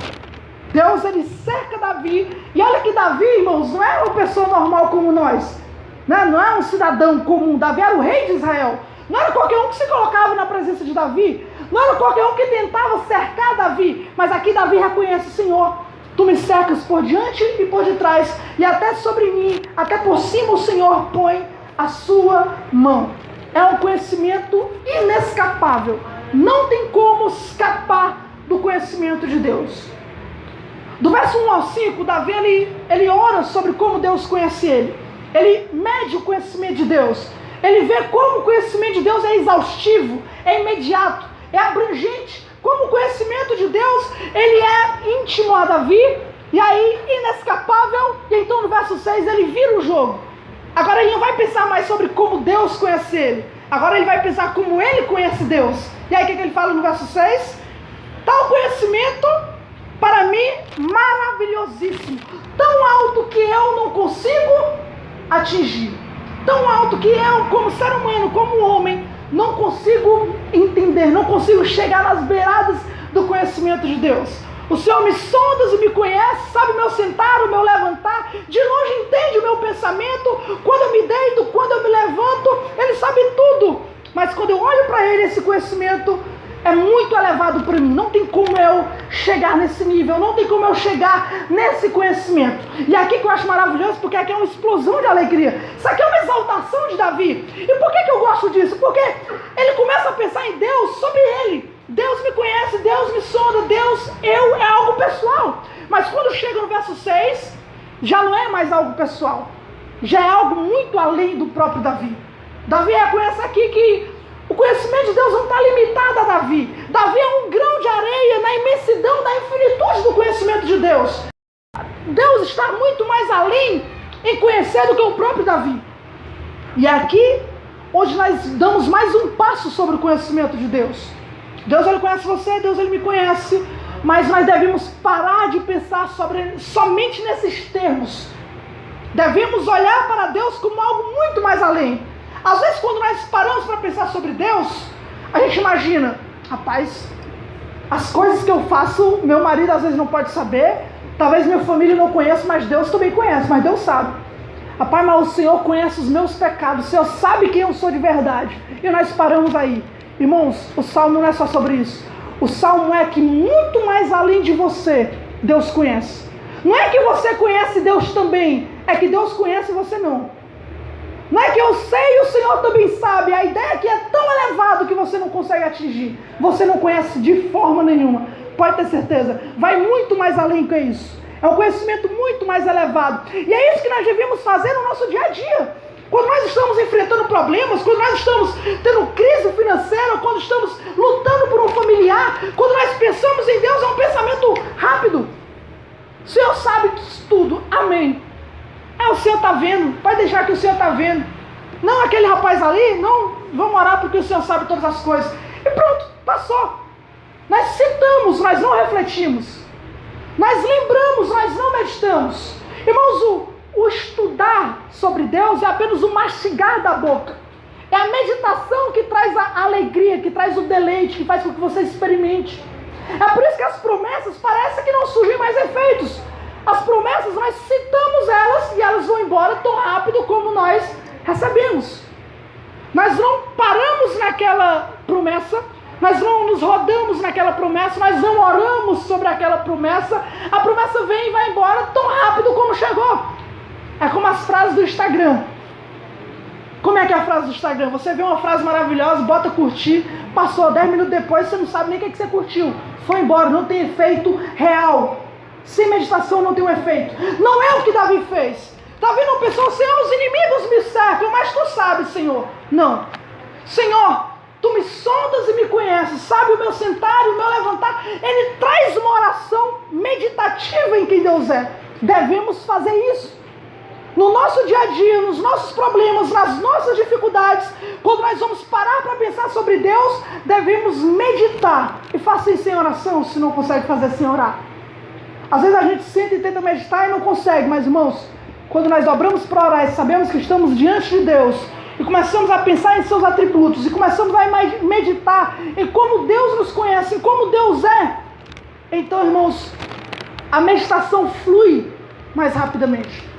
Deus, ele cerca Davi, e olha que Davi, irmãos, não é uma pessoa normal como nós, né? Não é um cidadão comum. Davi era o rei de Israel. Não era qualquer um que se colocava na presença de Davi, não era qualquer um que tentava cercar Davi, mas aqui Davi reconhece: Senhor, tu me cercas por diante e por detrás, e até sobre mim, até por cima o Senhor põe a sua mão. É um conhecimento inescapável, não tem como escapar do conhecimento de Deus. Do verso 1 ao 5, Davi ele ora sobre como Deus conhece ele mede o conhecimento de Deus. Ele vê como o conhecimento de Deus é exaustivo, é imediato, é abrangente. Como o conhecimento de Deus, ele é íntimo a Davi, e aí inescapável. E então no verso 6 ele vira o jogo. Agora ele não vai pensar mais sobre como Deus conhece ele. Agora ele vai pensar como ele conhece Deus. E aí o que ele fala no verso 6? Tal conhecimento, para mim, maravilhosíssimo. Tão alto que eu não consigo atingir. Tão alto que eu, como ser humano, como homem, não consigo entender, não consigo chegar nas beiradas do conhecimento de Deus. O Senhor me sonda e me conhece, sabe o meu sentar, o meu levantar, de longe entende o meu pensamento, quando eu me deito, quando eu me levanto, Ele sabe tudo. Mas quando eu olho para Ele, esse conhecimento é muito elevado para mim. Não tem como eu chegar nesse nível, não tem como eu chegar nesse conhecimento. E aqui que eu acho maravilhoso, porque aqui é uma explosão de alegria. Isso aqui é uma exaltação de Davi. E por que eu gosto disso? Porque ele começa a pensar em Deus, sobre ele. Deus me conhece, Deus me sonda, Deus, é algo pessoal. Mas quando chega no verso 6, já não é mais algo pessoal. Já é algo muito além do próprio Davi. Davi reconhece aqui que o conhecimento de Deus não está limitado a Davi. Davi é um grão de areia na imensidão, na infinitude do conhecimento de Deus. Deus está muito mais além em conhecer do que o próprio Davi. E é aqui onde nós damos mais um passo sobre o conhecimento de Deus. Deus, ele conhece você, Deus, ele me conhece, mas nós devemos parar de pensar somente nesses termos. Devemos olhar para Deus como algo muito mais além. Às vezes, quando nós paramos para pensar sobre Deus, a gente imagina: rapaz, as coisas que eu faço, meu marido às vezes não pode saber, talvez minha família não conheça, mas Deus também conhece, mas Deus sabe. Rapaz, mas o Senhor conhece os meus pecados, o Senhor sabe quem eu sou de verdade. E nós paramos aí. Irmãos, o Salmo não é só sobre isso. O Salmo é que muito mais além de você, Deus conhece. Não é que você conhece Deus também, é que Deus conhece você não. Não é que eu sei e o Senhor também sabe. A ideia é que é tão elevado que você não consegue atingir. Você não conhece de forma nenhuma. Pode ter certeza. Vai muito mais além que isso. É um conhecimento muito mais elevado. E é isso que nós devemos fazer no nosso dia a dia. Quando nós estamos enfrentando problemas, quando nós estamos tendo crise financeira, quando estamos lutando por um familiar, quando nós pensamos em Deus, é um pensamento rápido. O Senhor sabe tudo. Amém. O Senhor está vendo. Pode deixar que o Senhor está vendo. Não aquele rapaz ali. Não, vamos orar porque o Senhor sabe todas as coisas. E pronto, passou. Nós citamos, nós não refletimos. Nós lembramos, nós não meditamos. Irmãos, o estudar sobre Deus é apenas o mastigar da boca. É a meditação que traz a alegria, que traz o deleite, que faz com que você experimente. É por isso que as promessas parecem que não surgem mais efeitos. As promessas, nós citamos elas e elas vão embora tão rápido como nós recebemos. Nós não paramos naquela promessa, Nós não nos rodamos naquela promessa, nós não oramos sobre aquela promessa. A promessa vem e vai embora tão rápido como chegou. É como as frases do Instagram. Como é que é a frase do Instagram? Você vê uma frase maravilhosa, bota curtir, passou 10 minutos depois, você não sabe nem o que você curtiu. Foi embora, não tem efeito real. Sem meditação não tem um efeito. Não é o que Davi fez. Davi não pensou, Senhor, os inimigos me cercam, mas tu sabes, Senhor. Não. Senhor, tu me sondas e me conheces, sabe o meu sentar e o meu levantar. Ele traz uma oração meditativa em quem Deus é. Devemos fazer isso. No nosso dia a dia, nos nossos problemas, nas nossas dificuldades, quando nós vamos parar para pensar sobre Deus, devemos meditar. E faça isso sem oração, se não consegue fazer sem orar. Às vezes a gente senta e tenta meditar e não consegue, mas irmãos, quando nós dobramos para orar e sabemos que estamos diante de Deus, e começamos a pensar em seus atributos, e começamos a meditar em como Deus nos conhece, em como Deus é, então, irmãos, a meditação flui mais rapidamente.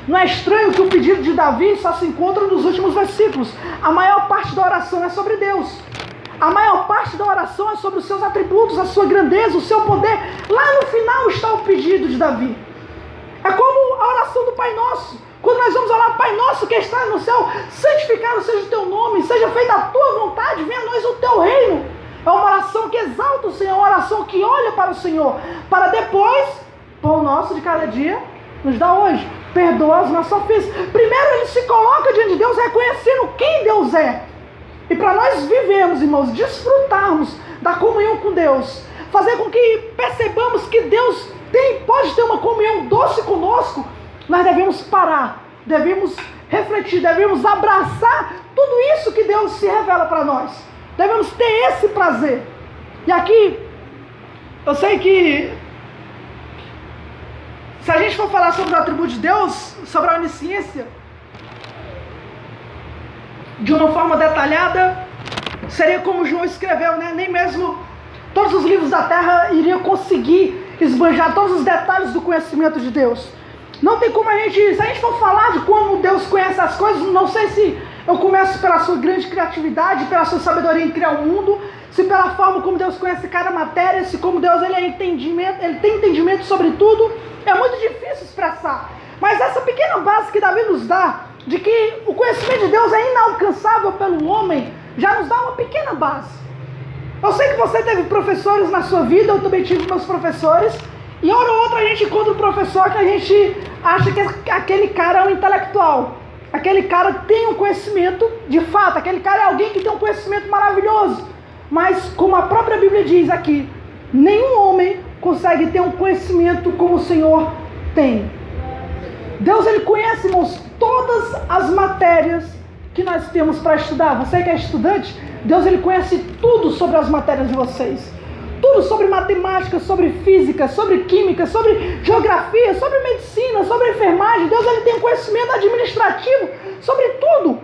Não é estranho que o pedido de Davi só se encontra nos últimos versículos. A maior parte da oração é sobre Deus. A maior parte da oração é sobre os seus atributos, a sua grandeza, o seu poder. Lá no final está o pedido de Davi. É como a oração do Pai Nosso. Quando nós vamos orar, Pai Nosso que está no céu, santificado seja o teu nome, seja feita a tua vontade, venha a nós o teu reino. É uma oração que exalta o Senhor, uma oração que olha para o Senhor, para depois, pão nosso de cada dia, nos dá hoje. Perdoa as nossas ofensas. Primeiro ele se coloca diante de Deus, reconhecendo quem Deus é. E para nós vivermos, irmãos, desfrutarmos da comunhão com Deus, fazer com que percebamos que Deus pode ter uma comunhão doce conosco, nós devemos parar, devemos refletir, devemos abraçar tudo isso que Deus se revela para nós. Devemos ter esse prazer. E aqui, eu sei que se a gente for falar sobre o atributo de Deus, sobre a onisciência, de uma forma detalhada, seria como João escreveu, né? Nem mesmo todos os livros da terra iriam conseguir esbanjar todos os detalhes do conhecimento de Deus. Não tem como se a gente for falar de como Deus conhece as coisas, não sei se eu começo pela sua grande criatividade, pela sua sabedoria em criar o mundo, se pela forma como Deus conhece cada matéria, se como Deus ele tem entendimento sobre tudo. É muito difícil expressar. Mas essa pequena base que Davi nos dá, de que o conhecimento de Deus é inalcançável pelo homem, já nos dá uma pequena base. Eu sei que você teve professores na sua vida, eu também tive meus professores, e hora ou outra a gente encontra um professor que a gente acha que aquele cara é um intelectual, aquele cara tem um conhecimento, de fato, aquele cara é alguém que tem um conhecimento maravilhoso, mas como a própria Bíblia diz aqui, nenhum homem consegue ter um conhecimento como o Senhor tem. Deus ele conhece, irmãos, todas as matérias que nós temos para estudar. Você que é estudante, Deus ele conhece tudo sobre as matérias de vocês. Tudo sobre matemática, sobre física, sobre química, sobre geografia, sobre medicina, sobre enfermagem. Deus ele tem um conhecimento administrativo sobre tudo.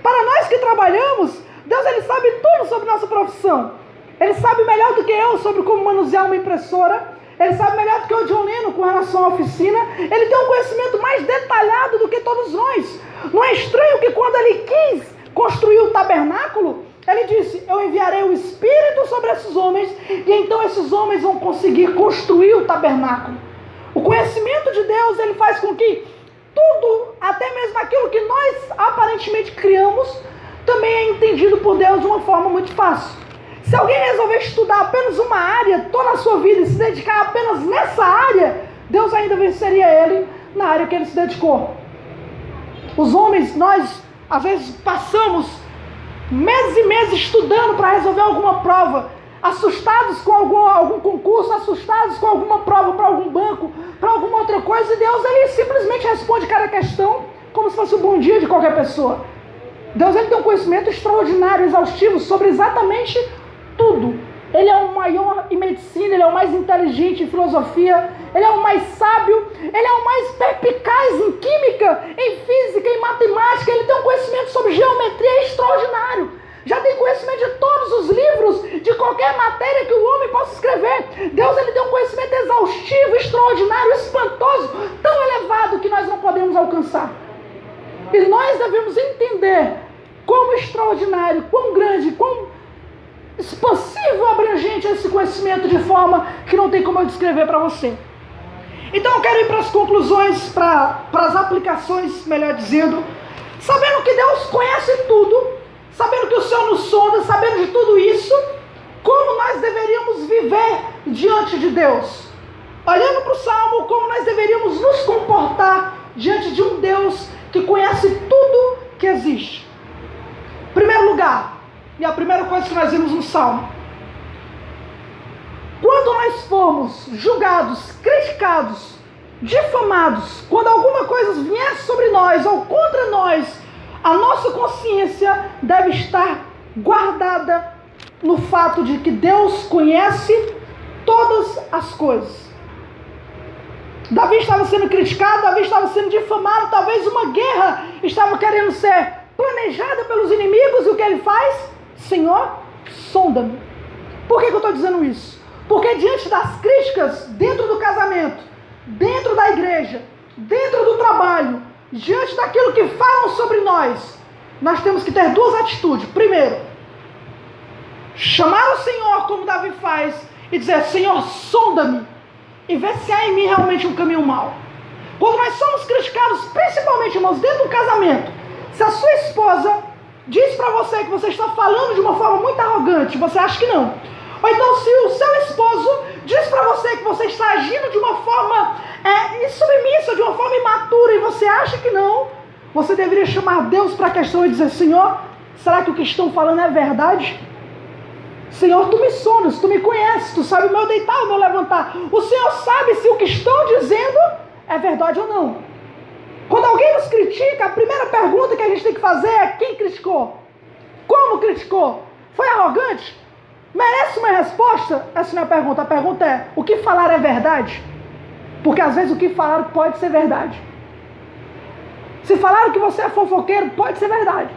Para nós que trabalhamos, Deus ele sabe tudo sobre nossa profissão. Ele sabe melhor do que eu sobre como manusear uma impressora. Ele sabe melhor do que o John Lennon com relação à oficina. Ele tem um conhecimento mais detalhado do que todos nós. Não é estranho que quando ele quis construir o tabernáculo, ele disse, eu enviarei o Espírito sobre esses homens, e então esses homens vão conseguir construir o tabernáculo. O conhecimento de Deus, ele faz com que tudo, até mesmo aquilo que nós aparentemente criamos, também é entendido por Deus de uma forma muito fácil. Se alguém resolver estudar apenas uma área toda a sua vida e se dedicar apenas nessa área, Deus ainda venceria ele na área que ele se dedicou. Os homens, nós às vezes passamos meses e meses estudando para resolver alguma prova, assustados com algum concurso, assustados com alguma prova para algum banco, para alguma outra coisa, e Deus ele simplesmente responde cada questão como se fosse o bom dia de qualquer pessoa. Deus ele tem um conhecimento extraordinário, exaustivo sobre exatamente tudo. Ele é o maior em medicina, ele é o mais inteligente em filosofia, ele é o mais sábio, ele é o mais perspicaz em química, em física, em matemática. Ele tem um conhecimento sobre geometria extraordinário. Já tem conhecimento de todos os livros, de qualquer matéria que o homem possa escrever. Deus ele tem um conhecimento exaustivo, extraordinário, espantoso, tão elevado que nós não podemos alcançar. E nós devemos entender quão extraordinário, quão grande, quão expansivo, abrangente esse conhecimento de forma que não tem como eu descrever para você. Então eu quero ir para as conclusões, para as aplicações, melhor dizendo, sabendo que Deus conhece tudo, sabendo que o Senhor nos sonda, sabendo de tudo isso, como nós deveríamos viver diante de Deus. Olhando para o Salmo, como nós deveríamos nos comportar diante de um Deus que conhece tudo que existe. Em primeiro lugar, e a primeira coisa que nós vimos no Salmo, quando nós formos julgados, criticados, difamados, quando alguma coisa vier sobre nós ou contra nós, a nossa consciência deve estar guardada no fato de que Deus conhece todas as coisas. Davi estava sendo criticado, Davi estava sendo difamado, talvez uma guerra estava querendo ser planejada pelos inimigos, e o que ele faz? Senhor, sonda-me. Por que eu estou dizendo isso? Porque diante das críticas, dentro do casamento, dentro da igreja, dentro do trabalho, diante daquilo que falam sobre nós temos que ter duas atitudes. Primeiro, chamar o Senhor, como Davi faz, e dizer: Senhor, sonda-me, e ver se há em mim realmente um caminho mau. Quando nós somos criticados, principalmente, irmãos, dentro do casamento, se a sua esposa diz para você que você está falando de uma forma muito arrogante, você acha que não. Ou então, se o seu esposo diz para você que você está agindo de uma forma insubmissa, de uma forma imatura, e você acha que não, você deveria chamar Deus para a questão e dizer: Senhor, será que o que estão falando é verdade? Senhor, tu me sondas, tu me conheces, tu sabe o meu deitar, o meu levantar. O Senhor sabe se o que estão dizendo é verdade ou não. Quando alguém nos critica, a primeira pergunta que a gente tem que fazer é: quem criticou? Como criticou? Foi arrogante? Merece uma resposta? Essa não é a pergunta. A pergunta é: o que falaram é verdade? Porque às vezes o que falaram pode ser verdade. Se falaram que você é fofoqueiro, pode ser verdade.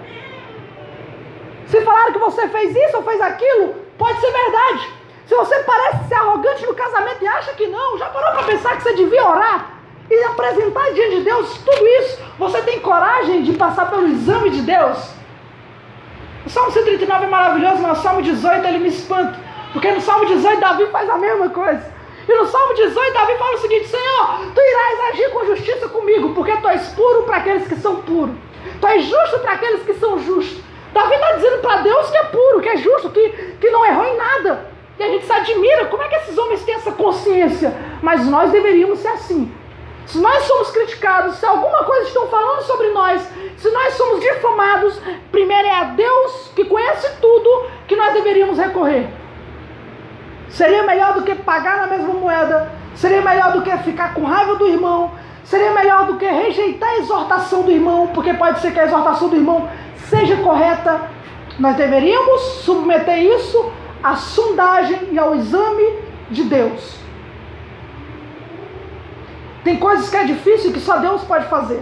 Se falaram que você fez isso ou fez aquilo, pode ser verdade. Se você parece ser arrogante no casamento e acha que não, já parou para pensar que você devia orar e apresentar diante de Deus tudo isso? Você tem coragem de passar pelo exame de Deus? O Salmo 139 é maravilhoso, mas o Salmo 18 ele me espanta, porque no Salmo 18 Davi faz a mesma coisa. E no Salmo 18 Davi fala o seguinte: Senhor, tu irás agir com justiça comigo, porque tu és puro para aqueles que são puros, tu és justo para aqueles que são justos. Davi está dizendo para Deus que é puro, que é justo, que não errou em nada. E a gente se admira, como é que esses homens têm essa consciência? Mas nós deveríamos ser assim. Se nós somos criticados, se alguma coisa estão falando sobre nós, se nós somos difamados, primeiro é a Deus, que conhece tudo, que nós deveríamos recorrer. Seria melhor do que pagar na mesma moeda, seria melhor do que ficar com raiva do irmão, seria melhor do que rejeitar a exortação do irmão, porque pode ser que a exortação do irmão seja correta. Nós deveríamos submeter isso à sondagem e ao exame de Deus. Tem coisas que é difícil que só Deus pode fazer.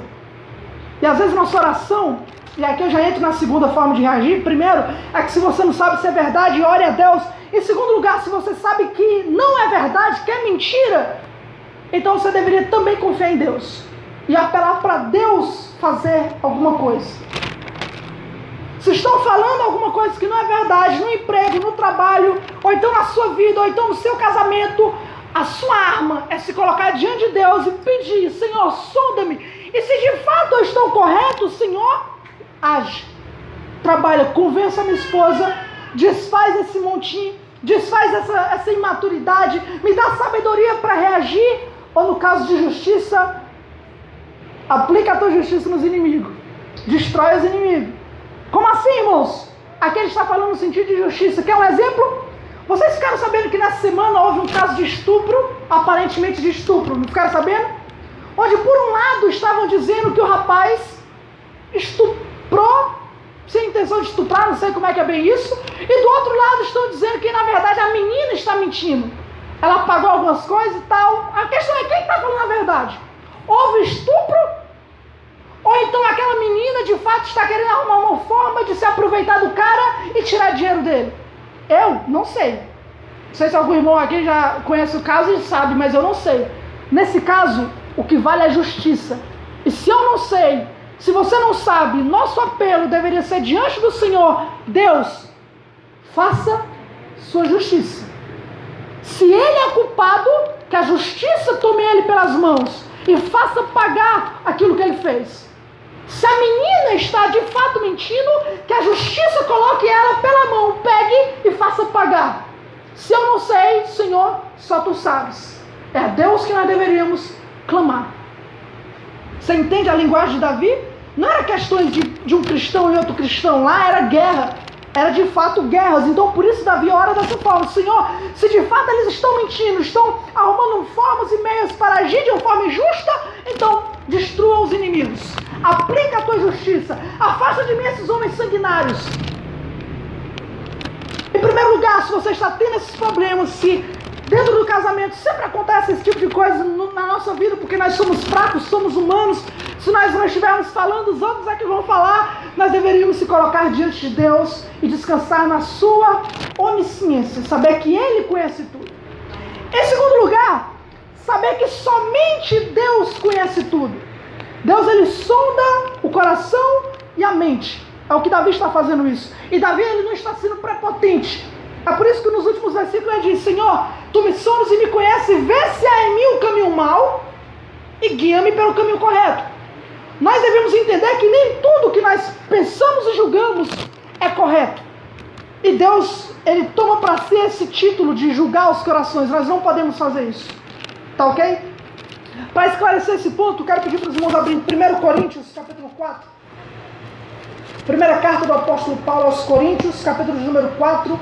E às vezes nossa oração, e aqui eu já entro na segunda forma de reagir. Primeiro, é que se você não sabe se é verdade, ore a Deus. Em segundo lugar, se você sabe que não é verdade, que é mentira, então você deveria também confiar em Deus e apelar para Deus fazer alguma coisa. Se estão falando alguma coisa que não é verdade, no emprego, no trabalho, ou então na sua vida, ou então no seu casamento, a sua arma é se colocar diante de Deus e pedir: Senhor, sonda-me. E se de fato eu estou correto, Senhor, age. Trabalha, convença a minha esposa, desfaz esse montinho, desfaz essa imaturidade, me dá sabedoria para reagir, ou no caso de justiça, aplica a tua justiça nos inimigos, destrói os inimigos. Como assim, irmãos? Aqui ele está falando no sentido de justiça. Quer um exemplo? Vocês ficaram sabendo que nessa semana houve um caso de estupro, aparentemente de estupro, não ficaram sabendo? Onde por um lado estavam dizendo que o rapaz estuprou, sem intenção de estuprar, não sei como é que é bem isso, e do outro lado estão dizendo que na verdade a menina está mentindo. Ela pagou algumas coisas e tal. A questão é: quem está falando a verdade? Houve estupro? Ou então aquela menina de fato está querendo arrumar uma forma de se aproveitar do cara e tirar dinheiro dele? Eu não sei. Não sei se algum irmão aqui já conhece o caso e sabe, mas eu não sei. Nesse caso, o que vale é a justiça. E se eu não sei, se você não sabe, nosso apelo deveria ser diante do Senhor: Deus, faça sua justiça. Se ele é culpado, que a justiça tome ele pelas mãos e faça pagar aquilo que ele fez. Se a menina está de fato mentindo, que a justiça coloque ela pela mão, pegue e faça pagar. Se eu não sei, Senhor, só tu sabes. É a Deus que nós deveríamos clamar. Você entende a linguagem de Davi? Não era questão de um cristão e outro cristão. Lá era guerra. Era de fato guerras. Então por isso Davi ora dessa forma: Senhor, se de fato eles estão mentindo, estão arrumando formas e meios para agir de uma forma injusta, então destrua os inimigos. Aplica a tua justiça. Afasta de mim esses homens sanguinários. Em primeiro lugar, se você está tendo esses problemas, se dentro do casamento sempre acontece esse tipo de coisa na nossa vida, porque nós somos fracos, somos humanos. Se nós não estivermos falando, os outros é que vão falar. Nós deveríamos se colocar diante de Deus e descansar na sua onisciência, saber que Ele conhece tudo. Em segundo lugar, saber que somente Deus conhece tudo. Deus, Ele sonda o coração e a mente. É o que Davi está fazendo isso. E Davi, ele não está sendo prepotente. É por isso que nos últimos versículos ele diz: Senhor, tu me sondas e me conheces, vê se há em mim o caminho mau e guia-me pelo caminho correto. Nós devemos entender que nem tudo que nós pensamos e julgamos é correto. E Deus, Ele toma para si esse título de julgar os corações. Nós não podemos fazer isso. Tá ok? Para esclarecer esse ponto, quero pedir para os irmãos abrirem 1 Coríntios, capítulo 4. Primeira carta do apóstolo Paulo aos Coríntios, capítulo de número 4.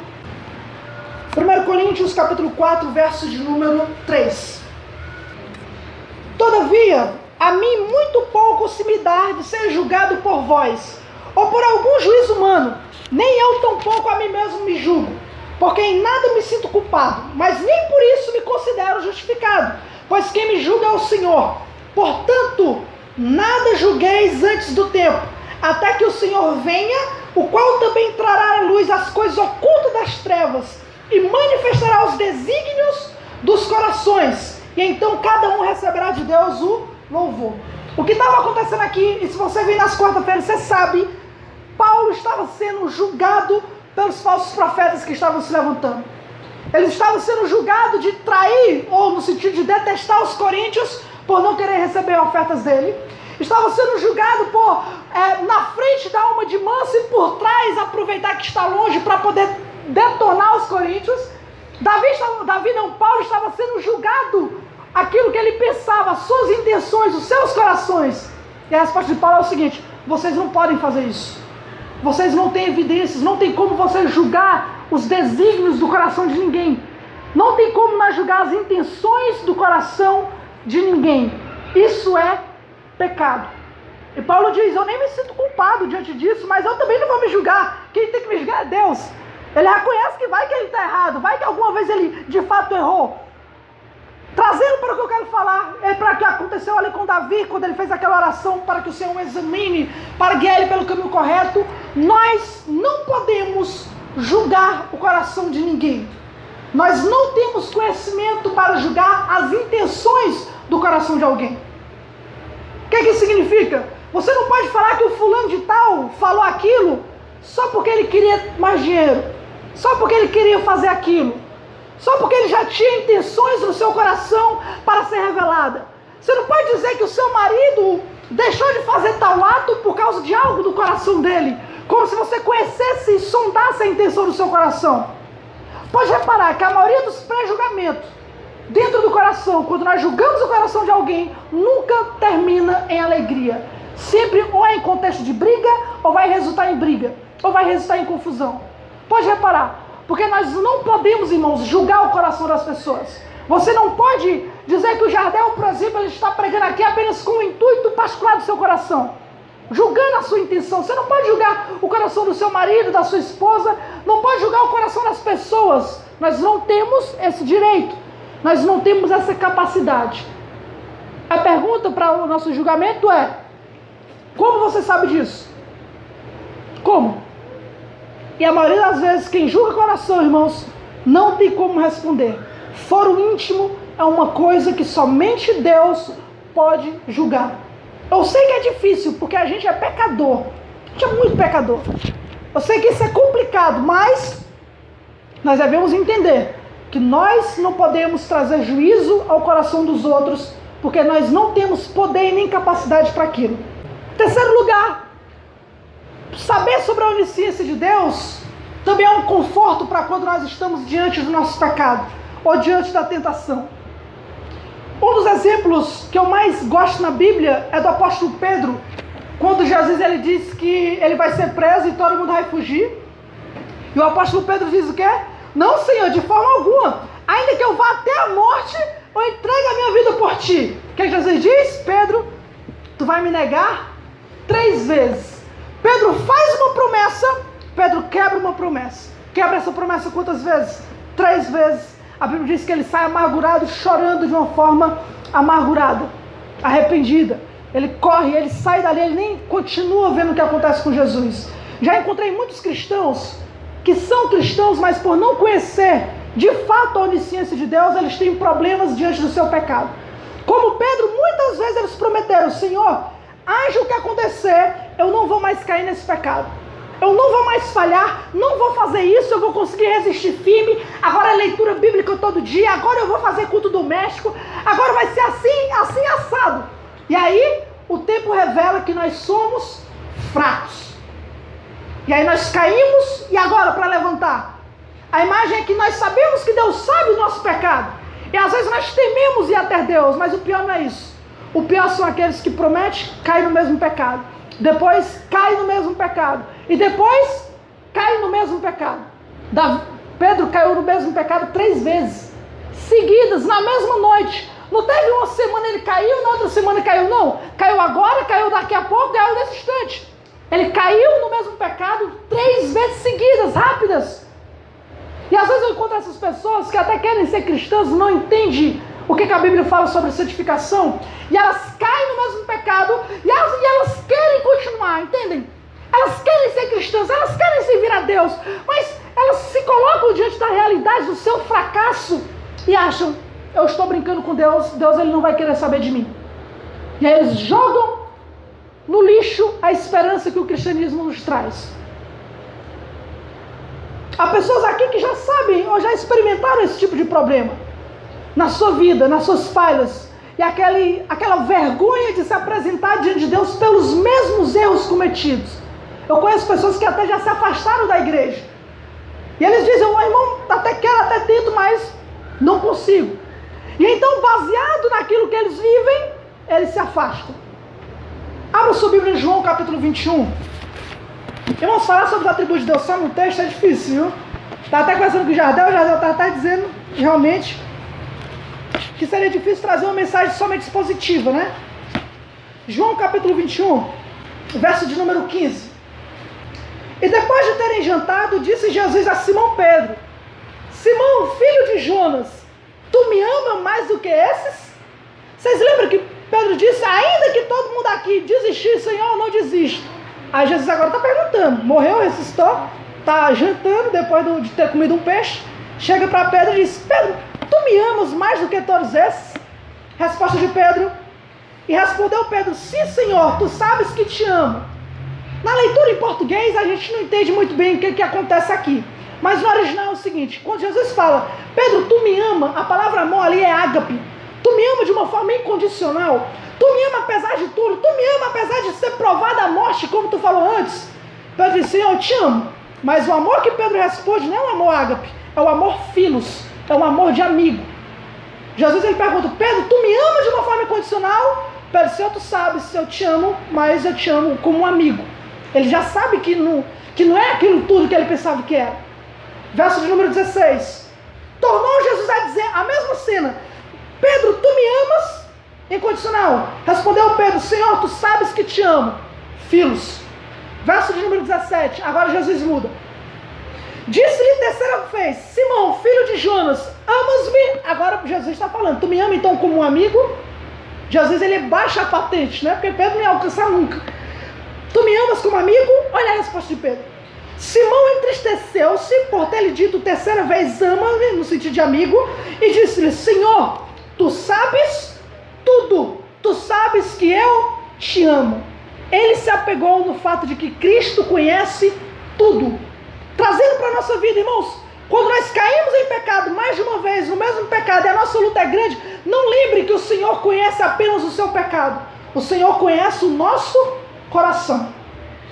1 Coríntios, capítulo 4, verso de número 3. Todavia, a mim muito pouco se me dá de ser julgado por vós, ou por algum juízo humano, nem eu tampouco a mim mesmo me julgo, porque em nada me sinto culpado, mas nem por isso me considero justificado, pois quem me julga é o Senhor. Portanto, nada julgueis antes do tempo, até que o Senhor venha, o qual também trará à luz as coisas ocultas das trevas, e manifestará os desígnios dos corações, e então cada um receberá de Deus o louvor. O que estava acontecendo aqui, e se você vir nas quarta-feiras, você sabe, Paulo estava sendo julgado pelos falsos profetas que estavam se levantando. Ele estava sendo julgado de trair, ou no sentido de detestar os coríntios, por não querer receber ofertas dele. Estava sendo julgado por, na frente dar uma de manso e por trás aproveitar que está longe para poder detonar os coríntios. Paulo estava sendo julgado aquilo que ele pensava, suas intenções, os seus corações. E a resposta de Paulo é o seguinte: vocês não podem fazer isso. Vocês não têm evidências, não tem como você julgar os desígnios do coração de ninguém. Não tem como nós julgar as intenções do coração de ninguém. Isso é pecado. E Paulo diz: eu nem me sinto culpado diante disso, mas eu também não vou me julgar. Quem tem que me julgar é Deus. Ele reconhece que vai que ele está errado, vai que alguma vez ele de fato errou. Trazendo para o que eu quero falar, é para o que aconteceu ali com Davi, quando ele fez aquela oração para que o Senhor o examine, para guiar ele pelo caminho correto. Nós não podemos julgar o coração de ninguém. Nós não temos conhecimento para julgar as intenções do coração de alguém. O que isso significa? Você não pode falar que o fulano de tal falou aquilo só porque ele queria mais dinheiro, só porque ele queria fazer aquilo, só porque ele já tinha intenções no seu coração para ser revelada. Você não pode dizer que o seu marido deixou de fazer tal ato por causa de algo do coração dele, como se você conhecesse e sondasse a intenção do seu coração. Pode reparar que a maioria dos pré-julgamentos dentro do coração, quando nós julgamos o coração de alguém, nunca termina em alegria. Sempre ou é em contexto de briga, ou vai resultar em briga, ou vai resultar em confusão. Pode reparar, porque nós não podemos, irmãos, julgar o coração das pessoas. Você não pode dizer que o Jardel, por exemplo, ele está pregando aqui apenas com o intuito particular do seu coração, julgando a sua intenção. Você não pode julgar o coração do seu marido, da sua esposa, não pode julgar o coração das pessoas. Nós não temos esse direito, nós não temos essa capacidade. A pergunta para o nosso julgamento é: como você sabe disso? Como? E a maioria das vezes quem julga o coração, irmãos, não tem como responder. Foro íntimo é uma coisa que somente Deus pode julgar. Eu sei que é difícil, porque a gente é pecador. A gente é muito pecador. Eu sei que isso é complicado, mas nós devemos entender que nós não podemos trazer juízo ao coração dos outros, porque nós não temos poder e nem capacidade para aquilo. Terceiro lugar, saber sobre a onisciência de Deus também é um conforto para quando nós estamos diante do nosso pecado ou diante da tentação. Um dos exemplos que eu mais gosto na Bíblia é do apóstolo Pedro, quando Jesus ele diz que ele vai ser preso e todo mundo vai fugir. E o apóstolo Pedro diz o quê? Não, Senhor, de forma alguma. Ainda que eu vá até a morte, eu entregue a minha vida por ti. O que Jesus diz? Pedro, tu vai me negar 3 vezes. Pedro faz uma promessa, Pedro quebra uma promessa. Quebra essa promessa quantas vezes? 3 vezes. A Bíblia diz que ele sai amargurado, chorando de uma forma amargurada, arrependida. Ele corre, ele sai dali, ele nem continua vendo o que acontece com Jesus. Já encontrei muitos cristãos que são cristãos, mas por não conhecer de fato a onisciência de Deus, eles têm problemas diante do seu pecado. Como Pedro, muitas vezes eles prometeram: Senhor, haja o que acontecer, eu não vou mais cair nesse pecado. Eu não vou mais falhar, não vou fazer isso, eu vou conseguir resistir firme. Agora é leitura bíblica todo dia, agora eu vou fazer culto doméstico, agora vai ser assim, assim assado. E aí, o tempo revela que nós somos fracos. E aí nós caímos, e agora para levantar? A imagem é que nós sabemos que Deus sabe o nosso pecado. E às vezes nós tememos ir até Deus, mas o pior não é isso. O pior são aqueles que prometem cair no mesmo pecado. Depois cai no mesmo pecado. E depois cai no mesmo pecado. Pedro caiu no mesmo pecado 3 vezes. Seguidas, na mesma noite. Não teve uma semana ele caiu, na outra semana caiu, não. Caiu agora, caiu daqui a pouco, caiu nesse instante. Ele caiu no mesmo pecado 3 vezes seguidas, rápidas. E às vezes eu encontro essas pessoas que até querem ser cristãs, não entendem o que a Bíblia fala sobre santificação. E elas caem no mesmo pecado e elas querem continuar, entendem? Elas querem ser cristãs, elas querem servir a Deus, mas elas se colocam diante da realidade do seu fracasso e acham: eu estou brincando com Deus, Deus ele não vai querer saber de mim. E aí eles jogam no lixo a esperança que o cristianismo nos traz. Há pessoas aqui que já sabem ou já experimentaram esse tipo de problema na sua vida, nas suas falhas, e aquela vergonha de se apresentar diante de Deus pelos mesmos erros cometidos. Eu conheço pessoas que até já se afastaram da igreja, e eles dizem: oh, irmão, até quero, até tento, mas não consigo. E então, baseado naquilo que eles vivem, eles se afastam. Abra sua Bíblia em João capítulo 21. Vamos falar sobre os atributos de Deus só no texto, é difícil, viu? Está até conversando com o Jardel está até dizendo realmente que seria difícil trazer uma mensagem somente expositiva, né? João capítulo 21, verso de número 15. E depois de terem jantado, disse Jesus a Simão Pedro: Simão, filho de Jonas, tu me amas mais do que esses? Vocês lembram que Pedro disse: ainda que todo mundo aqui desistir, Senhor, eu não desisto. Aí Jesus agora está perguntando: morreu, ressuscitou, está jantando depois de ter comido um peixe. Chega para Pedro e diz: Pedro, tu me amas mais do que todos esses? Resposta de Pedro: e respondeu Pedro: sim, Senhor, tu sabes que te amo. Na leitura em português a gente não entende muito bem o que acontece aqui, mas no original é o seguinte: quando Jesus fala: Pedro, tu me ama, a palavra amor ali é ágape. Tu me ama de uma forma incondicional. Tu me ama apesar de tudo. Tu me ama apesar de ser provada a morte, como tu falou antes. Pedro disse: Senhor, eu te amo. Mas o amor que Pedro responde não é um amor ágape, é o amor filos, é um amor de amigo. Jesus ele pergunta: Pedro, tu me ama de uma forma incondicional? Pedro: Senhor, tu sabes se eu te amo, mas eu te amo como um amigo. Ele já sabe que não é aquilo tudo que ele pensava que era. Verso de número 16. Tornou Jesus a dizer a mesma cena: Pedro, tu me amas? Incondicional. Respondeu Pedro: Senhor, tu sabes que te amo. Filos. Verso de número 17. Agora Jesus muda. Disse-lhe terceira vez: Simão, filho de Jonas, amas-me? Agora Jesus está falando: tu me ama então como um amigo? Jesus ele baixa a patente, né? Porque Pedro não ia alcançar nunca. Tu me amas como amigo? Olha a resposta de Pedro. Simão entristeceu-se por ter lhe dito terceira vez: ama-me, no sentido de amigo, e disse-lhe: Senhor, tu sabes tudo, tu sabes que eu te amo. Ele se apegou no fato de que Cristo conhece tudo. Trazendo para a nossa vida, irmãos, Quando nós caímos em pecado mais de uma vez, no mesmo pecado, e a nossa luta é grande, não lembre que o Senhor conhece apenas o seu pecado. O Senhor conhece o nosso coração.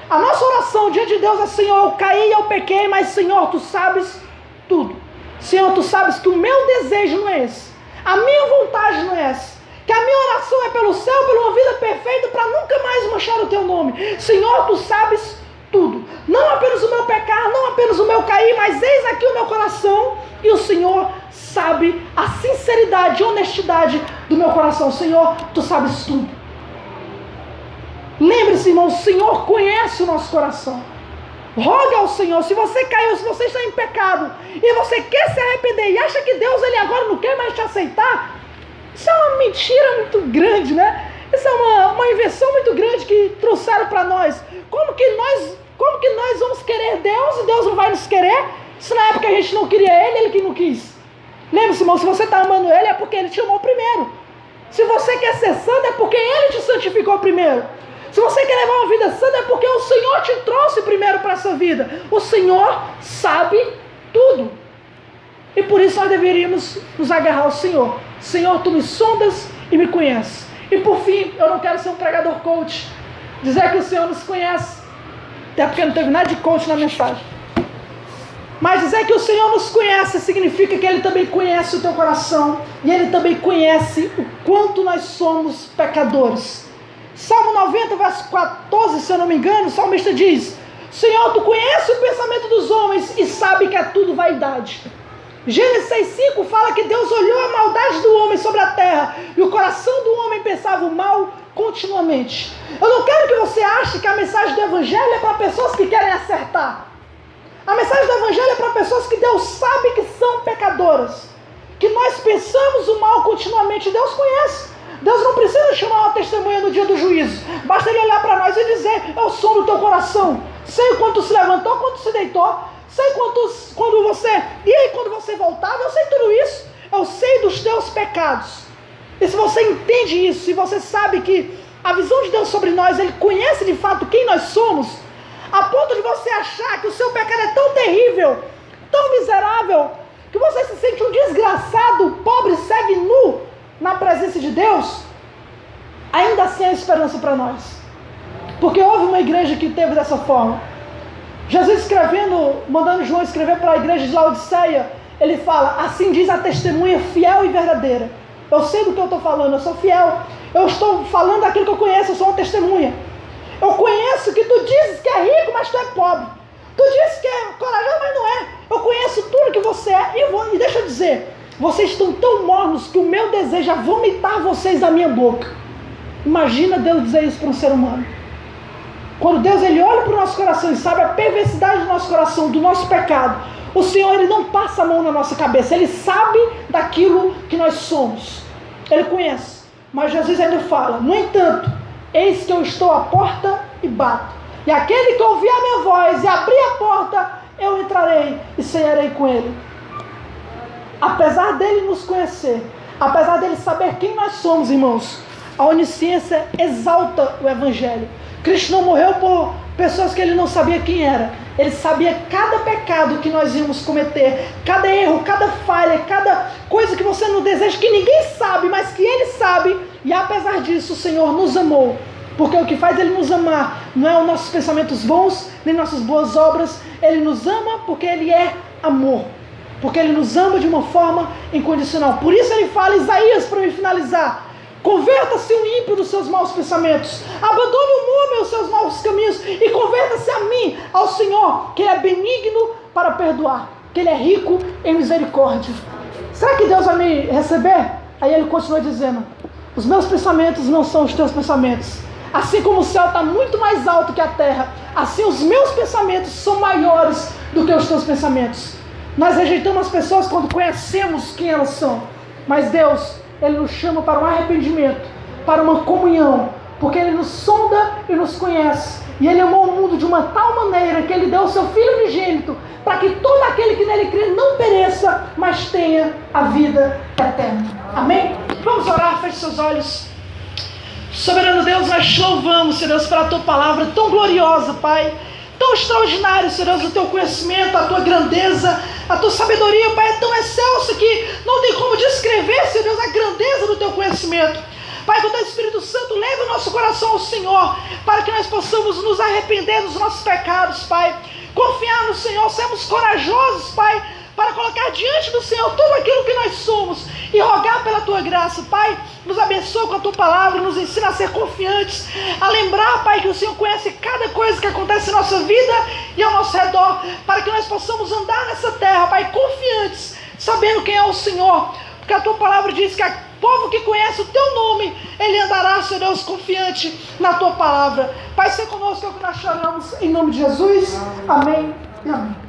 A nossa oração diante de Deus é: Senhor, eu caí, eu pequei, mas Senhor, Tu sabes tudo. Senhor, Tu sabes que o meu desejo não é esse. A minha vontade não é essa. Que a minha oração é pelo céu, por uma vida perfeita, para nunca mais manchar o Teu nome. Senhor, Tu sabes tudo. Não apenas o meu pecar, não apenas o meu cair, mas eis aqui o meu coração. E o Senhor sabe a sinceridade e honestidade do meu coração. Senhor, Tu sabes tudo. Lembre-se, irmão, o Senhor conhece o nosso coração. Roga ao Senhor. Se você caiu, se você está em pecado e você quer se arrepender e acha que Deus ele agora não quer mais te aceitar, isso é uma mentira muito grande, né? Isso é uma invenção muito grande que trouxeram para nós. Como que nós vamos querer Deus e Deus não vai nos querer? Se na época a gente não queria Ele que não quis. Lembre-se, irmão, se você está amando Ele é porque Ele te amou primeiro. Se você quer ser santo é porque Ele te santificou primeiro. Se você quer levar uma vida santa é porque o Senhor te trouxe primeiro para essa vida. O Senhor sabe tudo. E por isso nós deveríamos nos agarrar ao Senhor. Senhor, Tu me sondas e me conheces. E por fim, eu não quero ser um pregador coach, dizer que o Senhor nos conhece, até porque não teve nada de coach na mensagem. Mas dizer que o Senhor nos conhece significa que Ele também conhece o teu coração. E Ele também conhece o quanto nós somos pecadores. Salmo 90, verso 14, se eu não me engano, o salmista diz: Senhor, Tu conheces o pensamento dos homens e sabe que é tudo vaidade. Gênesis 6,5 fala que Deus olhou a maldade do homem sobre a terra e o coração do homem pensava o mal continuamente. Eu não quero que você ache que a mensagem do Evangelho é para pessoas que querem acertar. A mensagem do Evangelho é para pessoas que Deus sabe que são pecadoras, que nós pensamos o mal continuamente. Deus conhece. Deus não precisa chamar uma testemunha no dia do juízo. Basta Ele olhar para nós e dizer: eu sou do teu coração. Sei o quanto se levantou, quanto se deitou. Sei quando você ia e quando você voltava. Eu sei tudo isso. Eu sei dos teus pecados. E se você entende isso, se você sabe que a visão de Deus sobre nós, Ele conhece de fato quem nós somos, a ponto de você achar que o seu pecado é tão terrível, tão miserável, que você se sente um desgraçado, pobre, cego e nu na presença de Deus, ainda assim há esperança para nós. Porque houve uma igreja que teve dessa forma. Jesus escrevendo, mandando João escrever para a igreja de Laodiceia, ele fala: assim diz a testemunha fiel e verdadeira. Eu sei do que eu estou falando, eu sou fiel. Eu estou falando daquilo que eu conheço, eu sou uma testemunha. Eu conheço que tu dizes que é rico, mas tu é pobre. Tu dizes que é corajoso, mas não é. Eu conheço tudo que você é. E deixa eu dizer, vocês estão tão mornos que o meu desejo é vomitar vocês da minha boca. Imagina Deus dizer isso para um ser humano. Quando Deus ele olha para o nosso coração e sabe a perversidade do nosso coração, do nosso pecado, o Senhor ele não passa a mão na nossa cabeça. Ele sabe daquilo que nós somos. Ele conhece. Mas Jesus ainda fala: no entanto, eis que eu estou à porta e bato. E aquele que ouvir a minha voz e abrir a porta, eu entrarei e cearei com ele. Apesar dele nos conhecer, apesar dele saber quem nós somos, irmãos, a onisciência exalta o Evangelho. Cristo não morreu por pessoas que ele não sabia quem era. Ele sabia cada pecado que nós íamos cometer, cada erro, cada falha, cada coisa que você não deseja, que ninguém sabe, mas que ele sabe. E apesar disso, o Senhor nos amou. Porque o que faz ele nos amar não é os nossos pensamentos bons, nem nossas boas obras. Ele nos ama porque ele é amor. Porque ele nos ama de uma forma incondicional. Por isso ele fala, Isaías, para me finalizar: converta-se o ímpio dos seus maus pensamentos, abandone o mundo os seus maus caminhos e converta-se a mim, ao Senhor, que Ele é benigno para perdoar, que Ele é rico em misericórdia. Será que Deus vai me receber? Aí ele continua dizendo: os meus pensamentos não são os teus pensamentos. Assim como o céu está muito mais alto que a terra, assim os meus pensamentos são maiores do que os teus pensamentos. Nós rejeitamos as pessoas quando conhecemos quem elas são, mas Deus, Ele nos chama para um arrependimento, para uma comunhão, porque Ele nos sonda e nos conhece. E Ele amou o mundo de uma tal maneira que Ele deu o seu Filho unigênito, para que todo aquele que nele crê não pereça, mas tenha a vida eterna. Amém? Vamos orar, feche seus olhos. Soberano Deus, nós te louvamos, Senhor Deus, pela Tua palavra tão gloriosa, Pai. tão extraordinário, Senhor Deus, o teu conhecimento, a tua grandeza, a tua sabedoria, Pai, é tão excelso que não tem como descrever, Senhor Deus, a grandeza do teu conhecimento. Pai, que o teu Espírito Santo leve o nosso coração ao Senhor, para que nós possamos nos arrepender dos nossos pecados, Pai, confiar no Senhor, sermos corajosos, Pai, para colocar diante do Senhor tudo aquilo que nós somos e rogar pela tua graça. Pai, nos abençoa com a tua palavra, nos ensina a ser confiantes, a lembrar, Pai, que o Senhor conhece cada coisa que acontece na nossa vida e ao nosso redor, para que nós possamos andar nessa terra, Pai, confiantes, sabendo quem é o Senhor, porque a tua palavra diz que o povo que conhece o teu nome, ele andará, Senhor Deus, confiante na tua palavra. Pai, seja conosco, é o que nós choramos, em nome de Jesus. Amém e amém.